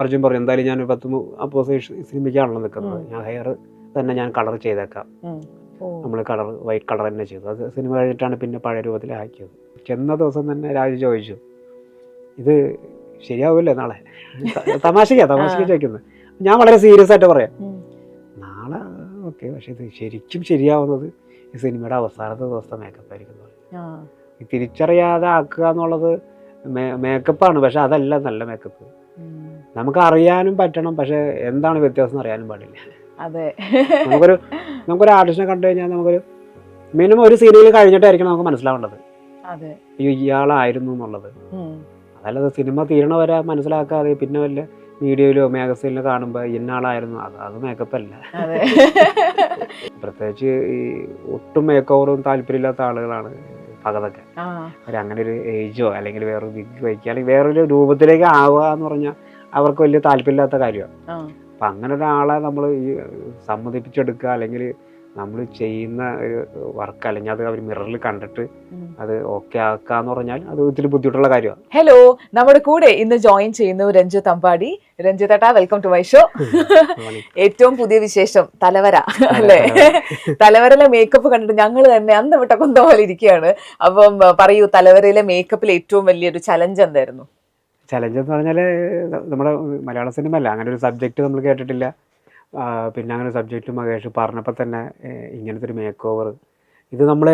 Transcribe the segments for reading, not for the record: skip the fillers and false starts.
അർജുൻ പറഞ്ഞു എന്തായാലും ഞാൻ 10 സിനിമയ്ക്കാണല്ലോ നിൽക്കുന്നത്, ഞാൻ ഹെയർ തന്നെ ഞാൻ കളർ ചെയ്തേക്കാം. നമ്മൾ വൈറ്റ് കളർ തന്നെ ചെയ്തു. അത് സിനിമ കഴിഞ്ഞിട്ടാണ് പിന്നെ പഴയ രൂപത്തിലാക്കിയത്. ചെന്ന ദിവസം തന്നെ രാജു ചോദിച്ചു, ഇത് ശരിയാവില്ലേ നാളെ? തമാശയ്ക്ക് ചോദിക്കുന്നത്. ഞാൻ വളരെ സീരിയസ് ആയിട്ട് പറയാം, നാളെ ഓക്കെ, പക്ഷെ ഇത് ശരിക്കും ശരിയാവുന്നത് ഈ സിനിമയുടെ അവസാനത്തെ ദിവസത്തെ മേക്കപ്പ് ആയിരിക്കും. തിരിച്ചറിയാതെ ആക്കുക എന്നുള്ളത് മേക്കപ്പാണ്, പക്ഷെ അതല്ല നല്ല മേക്കപ്പ്. നമുക്ക് അറിയാനും പറ്റണം, പക്ഷെ എന്താണ് വ്യത്യാസം എന്ന് അറിയാനും പാടില്ല. നമുക്കൊരു ആർട്ടിസ്റ്റിനെ കണ്ടു കഴിഞ്ഞാൽ നമുക്കൊരു മിനിമം ഒരു സീനിൽ കഴിഞ്ഞിട്ടായിരിക്കണം നമുക്ക് മനസ്സിലാവേണ്ടത് ഇയാളായിരുന്നു എന്നുള്ളത്. അതല്ലാതെ സിനിമ തീരണ വരെ മനസ്സിലാക്കാതെ പിന്നെ വല്ല വീഡിയോയിലോ മാഗസീനിലോ കാണുമ്പോൾ ഇന്നാളായിരുന്നു, അത് മേക്കപ്പ് അല്ല. പ്രത്യേകിച്ച് ഈ ഒട്ടും മേക്ക് ഓവറും താല്പര്യമില്ലാത്ത ആളുകളാണ് പകതൊക്കെ. അങ്ങനെ ഒരു ഏജോ അല്ലെങ്കിൽ വേറൊരു വിഗ് വയ്ക്കുക അല്ലെങ്കിൽ വേറൊരു രൂപത്തിലേക്ക് ആവുക എന്ന് പറഞ്ഞാൽ അവർക്ക് വലിയ താല്പര്യമില്ലാത്ത കാര്യമാണ്. അപ്പം അങ്ങനെ ഒരാളെ നമ്മൾ ഈ സമ്മതിപ്പിച്ചെടുക്കുക അല്ലെങ്കിൽ നമ്മൾ ചെയ്യുന്ന ഒരു വർക്ക് അല്ലെങ്കിൽ അത് അവർ മിററിൽ കണ്ടിട്ട് അത് ഓക്കെ ആക്കുക എന്ന് പറഞ്ഞാൽ അത് ഒത്തിരി ബുദ്ധിമുട്ടുള്ള കാര്യമാണ്. ഹലോ, നമ്മുടെ കൂടെ ഇന്ന് ജോയിൻ ചെയ്യുന്നു രഞ്ജിത്ത് അമ്പാടി. രഞ്ജിത്തേട്ടാ, വെൽക്കം ടു മൈ ഷോ. ഏറ്റവും പുതിയ വിശേഷം തലവര അല്ലേ? തലവരയിലെ മേക്കപ്പ് കണ്ടിട്ട് ഞങ്ങൾ തന്നെ അന്ന് വിട്ട കൊന്ത പോലെ ഇരിക്കുകയാണ്. അപ്പം പറയൂ, തലവരയിലെ മേക്കപ്പിൽ ഏറ്റവും വലിയൊരു ചലഞ്ച് എന്തായിരുന്നു? ചലഞ്ച് എന്ന് പറഞ്ഞാൽ നമ്മുടെ മലയാള സിനിമ അല്ല, അങ്ങനെ ഒരു സബ്ജക്റ്റ് നമ്മൾ കേട്ടിട്ടില്ല. പിന്നെ അങ്ങനെ സബ്ജക്റ്റ് മഹേഷ് പറഞ്ഞപ്പോൾ തന്നെ ഇങ്ങനത്തെ ഒരു മേക്ക് ഓവർ, ഇത് നമ്മൾ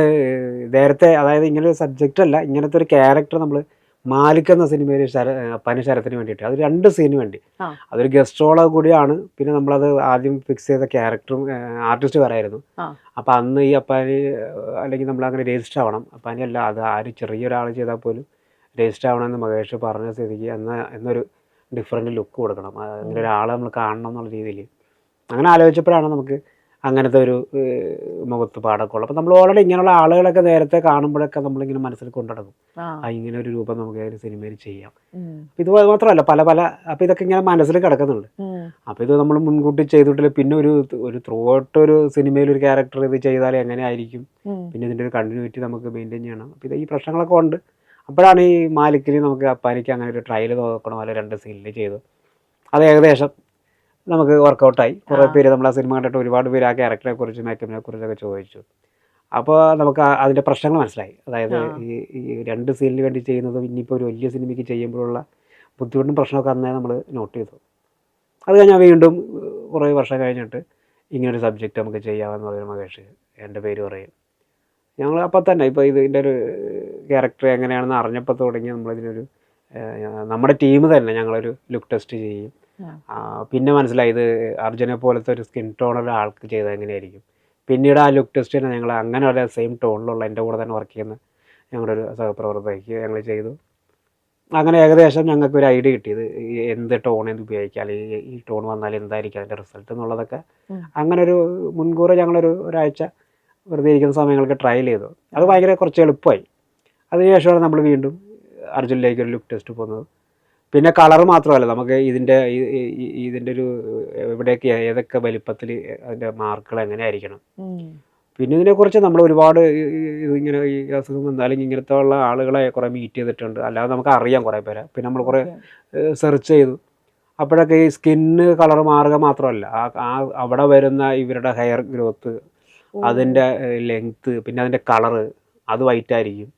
നേരത്തെ, അതായത് ഇങ്ങനെ ഒരു സബ്ജക്റ്റ് അല്ല, ഇങ്ങനത്തെ ഒരു ക്യാരക്ടർ നമ്മൾ മാലിക് എന്ന സിനിമയിൽ അപ്പാനി ശരത്തിന് വേണ്ടിയിട്ട്, അത് 2 സീന് വേണ്ടി, അതൊരു ഗസ്റ്റ് റോള് കൂടിയാണ്. പിന്നെ നമ്മളത് ആദ്യം ഫിക്സ് ചെയ്ത ക്യാരക്ടറും ആർട്ടിസ്റ്റ് വരായിരുന്നു. അപ്പം അന്ന് ഈ അപ്പാനി അല്ലെങ്കിൽ നമ്മൾ അങ്ങനെ രജിസ്റ്റർ ആവണം, അപ്പാനി അല്ല, അത് ആര് ചെറിയൊരാൾ ചെയ്താൽ പോലും രജിസ്റ്റർ ആവണമെന്ന് മഹേഷ് പറഞ്ഞ സ്ഥിതിക്ക് എന്നൊരു ഡിഫറെൻറ്റ് ലുക്ക് കൊടുക്കണം, അങ്ങനെ ഒരാളെ നമ്മൾ കാണണം എന്നുള്ള രീതിയിൽ അങ്ങനെ ആലോചിച്ചപ്പോഴാണ് നമുക്ക് അങ്ങനത്തെ ഒരു മുഖത്ത് പാടൊക്കെ ഉള്ളത്. അപ്പം നമ്മൾ ഓൾറെഡി ഇങ്ങനെയുള്ള ആളുകളൊക്കെ നേരത്തെ കാണുമ്പോഴൊക്കെ നമ്മളിങ്ങനെ മനസ്സിൽ കൊണ്ടുനടക്കും, ഇങ്ങനെ ഒരു രൂപം നമുക്ക് ഒരു സിനിമയിൽ ചെയ്യാം. ഇത് മാത്രമല്ല പല അപ്പം ഇതൊക്കെ ഇങ്ങനെ മനസ്സിൽ കിടക്കുന്നുണ്ട്. അപ്പം ഇത് നമ്മൾ മുൻകൂട്ടി ചെയ്തിട്ടില്ല. പിന്നെ ഒരു ത്രൂ ഔട്ട് ഒരു സിനിമയിൽ ഒരു ക്യാരക്ടർ ഇത് ചെയ്താൽ എങ്ങനെ ആയിരിക്കും, പിന്നെ ഇതിൻ്റെ ഒരു കണ്ടിന്യൂറ്റി നമുക്ക് മെയിൻറ്റെയിൻ ചെയ്യണം. അപ്പം ഇത് ഈ പ്രശ്നങ്ങളൊക്കെ ഉണ്ട്. അപ്പോഴാണ് ഈ മാലിക്കിന് നമുക്ക് അപ്പാനിക്ക് അങ്ങനെ ഒരു ട്രയൽ നോക്കണം, പോലെ 2 സീനിൽ ചെയ്തു. അത് ഏകദേശം നമുക്ക് വർക്കൗട്ടായി. കുറേ പേര് നമ്മൾ ആ സിനിമ കണ്ടിട്ട് ഒരുപാട് പേര് ആ ക്യാരക്ടറെ കുറിച്ച് മേക്കപ്പിനെ കുറിച്ചൊക്കെ ചോദിച്ചു. അപ്പോൾ നമുക്ക് അതിൻ്റെ പ്രശ്നങ്ങൾ മനസ്സിലായി. അതായത് ഈ 2 സീനിന് വേണ്ടി ചെയ്യുന്നതും ഇനിയിപ്പോൾ ഒരു വലിയ സിനിമയ്ക്ക് ചെയ്യുമ്പോഴുള്ള ബുദ്ധിമുട്ടും പ്രശ്നമൊക്കെ അന്നേ നമ്മൾ നോട്ട് ചെയ്തു. അത് കഴിഞ്ഞാൽ വീണ്ടും കുറേ വർഷം കഴിഞ്ഞിട്ട് ഇങ്ങനൊരു സബ്ജക്റ്റ് നമുക്ക് ചെയ്യാമെന്ന് പറയുന്ന മഹേഷ് എൻ്റെ പേര് പറയും. ഞങ്ങൾ അപ്പം തന്നെ ഇപ്പോൾ ഇതിൻ്റെ ഒരു ക്യാരക്ടർ എങ്ങനെയാണെന്ന് അറിഞ്ഞപ്പോൾ തുടങ്ങി നമ്മളിതിനൊരു നമ്മുടെ ടീം തന്നെ ഞങ്ങളൊരു ലുക്ക് ടെസ്റ്റ് ചെയ്യും. പിന്നെ മനസ്സിലായി ഇത് അർജുനെ പോലത്തെ ഒരു സ്കിൻ ടോണുള്ള ആൾക്ക് ചെയ്താൽ എങ്ങനെയായിരിക്കും. പിന്നീട് ആ ലുക്ക് ടെസ്റ്റ് തന്നെ ഞങ്ങൾ അങ്ങനെ ഒരു സെയിം ടോണിലുള്ള എൻ്റെ കൂടെ തന്നെ വർക്ക് ചെയ്യുന്ന ഞങ്ങളുടെ ഒരു സഹപ്രവർത്തകയ്ക്ക് ഞങ്ങൾ ചെയ്തു. അങ്ങനെ ഏകദേശം ഞങ്ങൾക്കൊരു ഐഡിയ കിട്ടിയത് എന്ത് ടോൺ എന്ത് ഉപയോഗിക്കുക, അല്ലെങ്കിൽ ഈ ടോൺ വന്നാൽ എന്തായിരിക്കും അതിൻ്റെ റിസൾട്ട് എന്നുള്ളതൊക്കെ അങ്ങനെ ഒരു മുൻകൂർ ഒരാഴ്ച വെറുതെ ഇരിക്കുന്ന സമയങ്ങൾക്ക് ട്രയൽ ചെയ്തു. അത് ഭയങ്കര കുറച്ച് എളുപ്പമായി. അതിനുശേഷമാണ് നമ്മൾ വീണ്ടും അർജുനിലേക്ക് ഒരു ലുക്ക് ടെസ്റ്റ് പോകുന്നത്. പിന്നെ കളർ മാത്രമല്ല, നമുക്ക് ഇതിൻ്റെ ഒരു എവിടെയൊക്കെ ഏതൊക്കെ വലിപ്പത്തിൽ അതിൻ്റെ മാർക്കുകൾ എങ്ങനെ ആയിരിക്കണം. പിന്നെ ഇതിനെക്കുറിച്ച് നമ്മൾ ഒരുപാട് ഇങ്ങനെ ഈ അസുഖം വന്നാലും ഇങ്ങനത്തെ ഉള്ള ആളുകളെ കുറേ മീറ്റ് ചെയ്തിട്ടുണ്ട്. അല്ലാതെ നമുക്ക് അറിയാം കുറേ പേരെ. പിന്നെ നമ്മൾ കുറേ സെർച്ച് ചെയ്തു. അപ്പോഴൊക്കെ ഈ സ്കിന്ന് കളർ മാറുക മാത്രമല്ല, അവിടെ വരുന്ന ഇവരുടെ ഹെയർ ഗ്രോത്ത്, അതിൻ്റെ ലെങ്ത്ത്, പിന്നെ അതിൻ്റെ കളറ്, അത് വൈറ്റ് ആയിരിക്കും.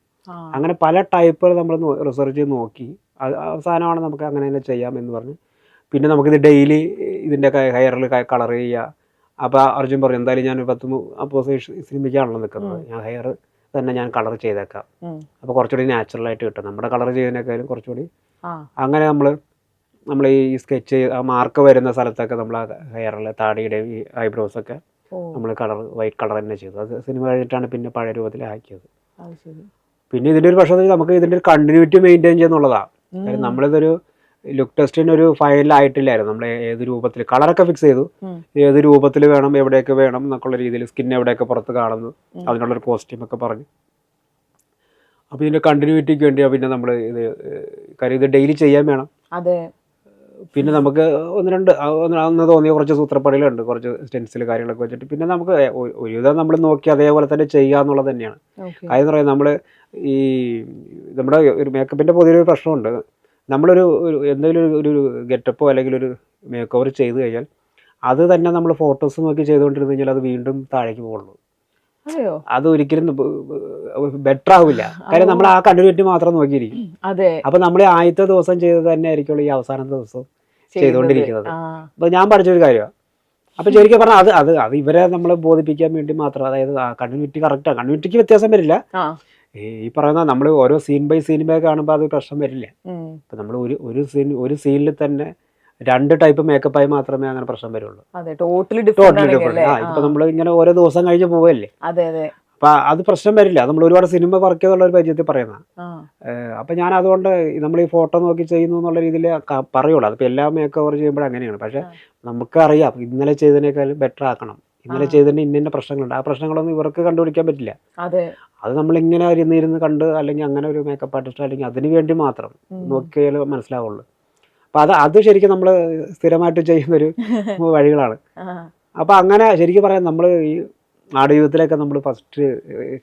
അങ്ങനെ പല ടൈപ്പുകൾ നമ്മൾ റിസർച്ച് ചെയ്ത് നോക്കി. അവസാനമാണ് നമുക്ക് അങ്ങനെ തന്നെ ചെയ്യാമെന്ന് പറഞ്ഞ് പിന്നെ നമുക്കിത് ഡെയിലി ഇതിൻ്റെ ഹെയറിൽ കളർ ചെയ്യുക. അപ്പോൾ അർജുൻ പറഞ്ഞു എന്തായാലും ഞാൻ 10 സിനിമയ്ക്കാണല്ലോ നിൽക്കുന്നത്, ഞാൻ ഹെയർ തന്നെ ഞാൻ കളർ ചെയ്തേക്കാം, അപ്പോൾ കുറച്ചുകൂടി നാച്ചുറലായിട്ട് കിട്ടും, നമ്മുടെ കളർ ചെയ്യുന്നതിനേക്കാളും കുറച്ചുകൂടി. അങ്ങനെ നമ്മൾ ഈ സ്കെച്ച് ആ മാർക്ക് വരുന്ന സ്ഥലത്തൊക്കെ നമ്മൾ ആ ഹെയറിൽ താടിയുടെയും ഈ ഐബ്രോസൊക്കെ നമ്മൾ വൈറ്റ് കളർ തന്നെ ചെയ്തു. അത് സിനിമ കഴിഞ്ഞിട്ടാണ് പിന്നെ പഴയ രൂപത്തിലാക്കിയത്. പിന്നെ ഇതിൻ്റെ ഒരു പ്രശ്നം നമുക്ക് ഇതിൻ്റെ ഒരു കണ്ടിന്യൂറ്റി മെയിൻറ്റെയിൻ ചെയ്യുന്നുള്ളതാണ്. കാര്യം നമ്മളിതൊരു ലുക്ക് ടെസ്റ്റിന് ഒരു ഫൈനലായിട്ടില്ലായിരുന്നു. നമ്മൾ ഏത് രൂപത്തിൽ കളറൊക്കെ ഫിക്സ് ചെയ്തു, ഏത് രൂപത്തിൽ വേണം, എവിടെയൊക്കെ വേണം എന്നൊക്കെയുള്ള രീതിയിൽ, സ്കിൻ എവിടെയൊക്കെ പുറത്ത് കാണുന്നു, അതിനുള്ളൊരു കോസ്റ്റ്യൂമൊക്കെ പറഞ്ഞു. അപ്പോൾ ഇതിൻ്റെ കണ്ടിന്യൂറ്റിക്ക് വേണ്ടിയാണ് പിന്നെ നമ്മൾ കാര്യം ഇത് ഡെയിലി ചെയ്യാൻ വേണം. പിന്നെ നമുക്ക് അന്ന് തോന്നിയ കുറച്ച് സൂത്രപ്പണികളുണ്ട്, കുറച്ച് സ്റ്റെൻസിൽ കാര്യങ്ങളൊക്കെ വെച്ചിട്ട് പിന്നെ നമുക്ക് ഒരുവിധം നമ്മൾ നോക്കി അതേപോലെ തന്നെ ചെയ്യുക എന്നുള്ളത് തന്നെയാണ്. കാര്യം എന്ന് പറയുന്നത് നമ്മൾ ഈ നമ്മുടെ ഒരു മേക്കപ്പിൻ്റെ പൊതുവൊരു പ്രശ്നമുണ്ട്. എന്തെങ്കിലും ഒരു ഗെറ്റപ്പോ അല്ലെങ്കിൽ ഒരു മേക്ക് ഓവർ ചെയ്ത് കഴിഞ്ഞാൽ അത് തന്നെ നമ്മൾ ഫോട്ടോസ് നോക്കി ചെയ്തുകൊണ്ടിരുന്നു കഴിഞ്ഞാൽ അത് വീണ്ടും താഴേക്ക് പോകുള്ളൂ. അതെയോ? അത് ഒരിക്കലും ബെറ്റർ ആവില്ല. കാര്യം നമ്മൾ ആ കണ്ടിന്യൂറ്റി മാത്രം നോക്കിയിരിക്കും. അതെ. അപ്പൊ നമ്മൾ ആദ്യത്തെ ദിവസം ചെയ്തത് തന്നെ ആയിരിക്കുള്ളൂ ഈ അവസാനത്തെ ദിവസം ചെയ്തുകൊണ്ടിരിക്കുന്നത്. അപ്പൊ ഞാൻ പഠിച്ചൊരു കാര്യമാണ്. അപ്പൊ ശരിക്കും പറഞ്ഞാൽ അത് ഇവരെ നമ്മൾ ബോധിപ്പിക്കാൻ വേണ്ടി മാത്രം, അതായത് കണ്ടിന്യൂറ്റി കറക്റ്റാണ്, കണ്ടിന്യൂറ്റിക്ക് വ്യത്യാസം വരില്ല. ഈ പറയുന്ന നമ്മൾ ഓരോ സീൻ ബൈ സീൻ ബൈ കാണുമ്പോൾ അത് പ്രശ്നം വരില്ല. ഇപ്പൊ നമ്മൾ ഒരു സീനിൽ തന്നെ 2 ടൈപ്പ് മേക്കപ്പായി മാത്രമേ അങ്ങനെ പ്രശ്നം വരുള്ളൂ. Totally different. ഇപ്പൊ നമ്മൾ ഇങ്ങനെ ഓരോ ദിവസം കഴിഞ്ഞ് പോവല്ലേ, അപ്പൊ അത് പ്രശ്നം വരില്ല. നമ്മൾ ഒരുപാട് സിനിമ വർക്ക് ചെയ്തുള്ള ഒരു പരിചയത്തിൽ പറയുന്ന. അപ്പൊ ഞാൻ അതുകൊണ്ട് നമ്മൾ ഈ ഫോട്ടോ നോക്കി ചെയ്യുന്നു എന്നുള്ള രീതിയിൽ പറയുള്ളൂ. അതിപ്പോ എല്ലാ മേക്ക് ഓവർ ചെയ്യുമ്പോഴും അങ്ങനെയാണ്. പക്ഷെ നമുക്കറിയാം ഇന്നലെ ചെയ്തതിനേക്കാളും ബെറ്റർ ആക്കണം, ഇന്നലെ ചെയ്തതിന് ഇന്ന പ്രശ്നങ്ങളുണ്ട്, ആ പ്രശ്നങ്ങളൊന്നും ഇവർക്ക് കണ്ടുപിടിക്കാൻ പറ്റില്ല. അത് നമ്മളിങ്ങനെ ഇരുന്ന് കണ്ട്, അല്ലെങ്കിൽ അങ്ങനെ ഒരു മേക്കപ്പ് ആർട്ടിസ്റ്റ് അല്ലെങ്കിൽ അതിന് വേണ്ടി മാത്രം നോക്കിയാൽ മനസ്സിലാവുള്ളൂ. അപ്പൊ അത് ശരിക്കും നമ്മൾ സ്ഥിരമായിട്ട് ചെയ്യുന്നൊരു വഴികളാണ്. അപ്പൊ അങ്ങനെ ശരിക്കും പറയാം, നമ്മൾ ഈ നാടുജീവിതത്തിലൊക്കെ നമ്മൾ ഫസ്റ്റ്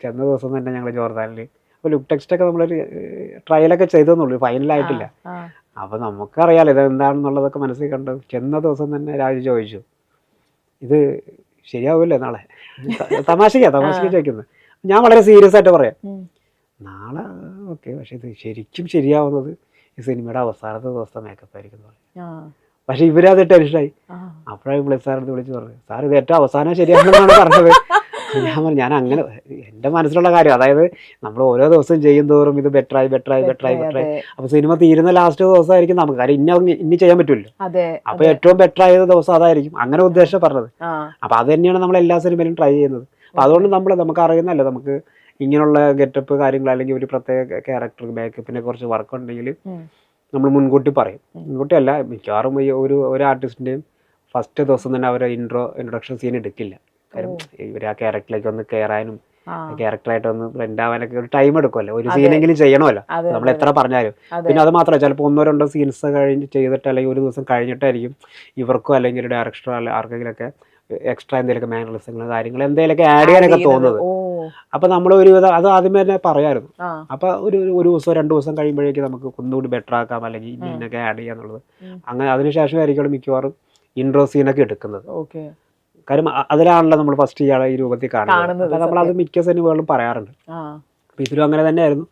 ചെന്ന ദിവസം തന്നെ ഞങ്ങൾ ജോർദാനിൽ അപ്പോൾ ലുക്ക് ടെക്സ്റ്റൊക്കെ നമ്മളൊരു ട്രയലൊക്കെ ചെയ്തെന്നുള്ളൂ, ഫൈനലായിട്ടില്ല. അപ്പോൾ നമുക്കറിയാലോ ഇതെന്താണെന്നുള്ളതൊക്കെ മനസ്സിൽ കണ്ട് ചെന്ന ദിവസം തന്നെ രാജു ചോദിച്ചു, ഇത് ശരിയാവില്ലേ നാളെ? തമാശയ്ക്ക് ചോദിക്കുന്നത്. ഞാൻ വളരെ സീരിയസ് ആയിട്ട് പറയാം, നാളെ ഓക്കെ, പക്ഷെ ഇത് ശരിക്കും ശരിയാവുന്നത് ഈ സിനിമയുടെ അവസാനത്തെ ദിവസത്തെ മേക്കപ്പ് ആയിരിക്കും എന്ന് പറയും. പക്ഷെ ഇവരത് ടെൻഷനായി. അപ്പോഴാണ് വിളിച്ച് സാറിന് വിളിച്ച് പറഞ്ഞു, സാർ ഇത് ഏറ്റവും അവസാനം ശരിയാണെന്നാണ് പറഞ്ഞത്. ഞാൻ പറഞ്ഞു, ഞാൻ അങ്ങനെ എൻ്റെ മനസ്സിലുള്ള കാര്യം, അതായത് നമ്മൾ ഓരോ ദിവസം ചെയ്യും തോറും ഇത് ബെറ്ററായി. അപ്പൊ സിനിമ തീരുന്ന ലാസ്റ്റ് ദിവസമായിരിക്കും നമുക്ക്, കാര്യം ഇനി ചെയ്യാൻ പറ്റുമല്ലോ. അപ്പൊ ഏറ്റവും ബെറ്റർ ആയ ദിവസം അതായിരിക്കും, അങ്ങനെ ഉദ്ദേശം പറഞ്ഞത്. അപ്പൊ അത് തന്നെയാണ് നമ്മൾ എല്ലാ സിനിമയിലും ട്രൈ ചെയ്യുന്നത്. അപ്പൊ അതുകൊണ്ട് നമുക്ക് അറിയുന്നല്ലോ, നമുക്ക് ഇങ്ങനെയുള്ള ഗെറ്റപ്പ് കാര്യങ്ങൾ അല്ലെങ്കിൽ ഒരു പ്രത്യേക ക്യാരക്ടർ മേക്കപ്പിനെ കുറിച്ച് വർക്ക് ഉണ്ടെങ്കിൽ നമ്മൾ മുൻകൂട്ടി പറയും. മുൻകൂട്ടി അല്ല, മിക്കവാറും ഒരു ആർട്ടിസ്റ്റിൻ്റെയും ഫസ്റ്റ് ദിവസം തന്നെ അവരെ ഇൻട്രൊഡക്ഷൻ സീൻ എടുക്കില്ല. കാര്യം ഇവർ ആ ക്യാരക്ടറിലേക്ക് ഒന്ന് കയറാനും ക്യാരക്ടറായിട്ട് ഒന്ന് ബ്ലെൻഡ് ആവാനൊക്കെ ഒരു ടൈം എടുക്കുമല്ലോ, ഒരു സീനെങ്കിലും ചെയ്യണമല്ലോ നമ്മൾ എത്ര പറഞ്ഞാലും. പിന്നെ അത് മാത്രമല്ല, ചിലപ്പോൾ 1-2 സീൻസ് കഴിഞ്ഞ് ചെയ്തിട്ട് അല്ലെങ്കിൽ ഒരു ദിവസം കഴിഞ്ഞിട്ടായിരിക്കും ഇവർക്കോ അല്ലെങ്കിൽ ഡയറക്ടറോ അല്ല ആർക്കെങ്കിലൊക്കെ എക്സ്ട്രാ എന്തെങ്കിലുമൊക്കെ മാനറിസങ്ങൾ കാര്യങ്ങൾ എന്തെങ്കിലുമൊക്കെ ആഡ് ചെയ്യാനൊക്കെ തോന്നുന്നത്. അപ്പൊ നമ്മൾ ഒരുവിധം അത് ആദ്യമേ തന്നെ പറയായിരുന്നു. അപ്പൊ ഒരു ദിവസം 2 ദിവസം കഴിയുമ്പോഴേക്ക് നമുക്ക് ഒന്നുകൂടി ബെറ്റർ ആക്കാം, അല്ലെങ്കിൽ ഇന്നൊക്കെ ആഡ് ചെയ്യാന്നുള്ളത്. അങ്ങനെ അതിനുശേഷം ആയിരിക്കും മിക്കവാറും ഇൻട്രോ സീനൊക്കെ എടുക്കുന്നത്. കാര്യം അതിലാണല്ലോ നമ്മൾ ഫസ്റ്റ് ഇയാളെ ഈ രൂപത്തിൽ കാണുന്നത്. നമ്മളത് മിക്ക സിനിമകളിലും പറയാറുണ്ട്. അപ്പൊ ഇതിലും അങ്ങനെ തന്നെയായിരുന്നു.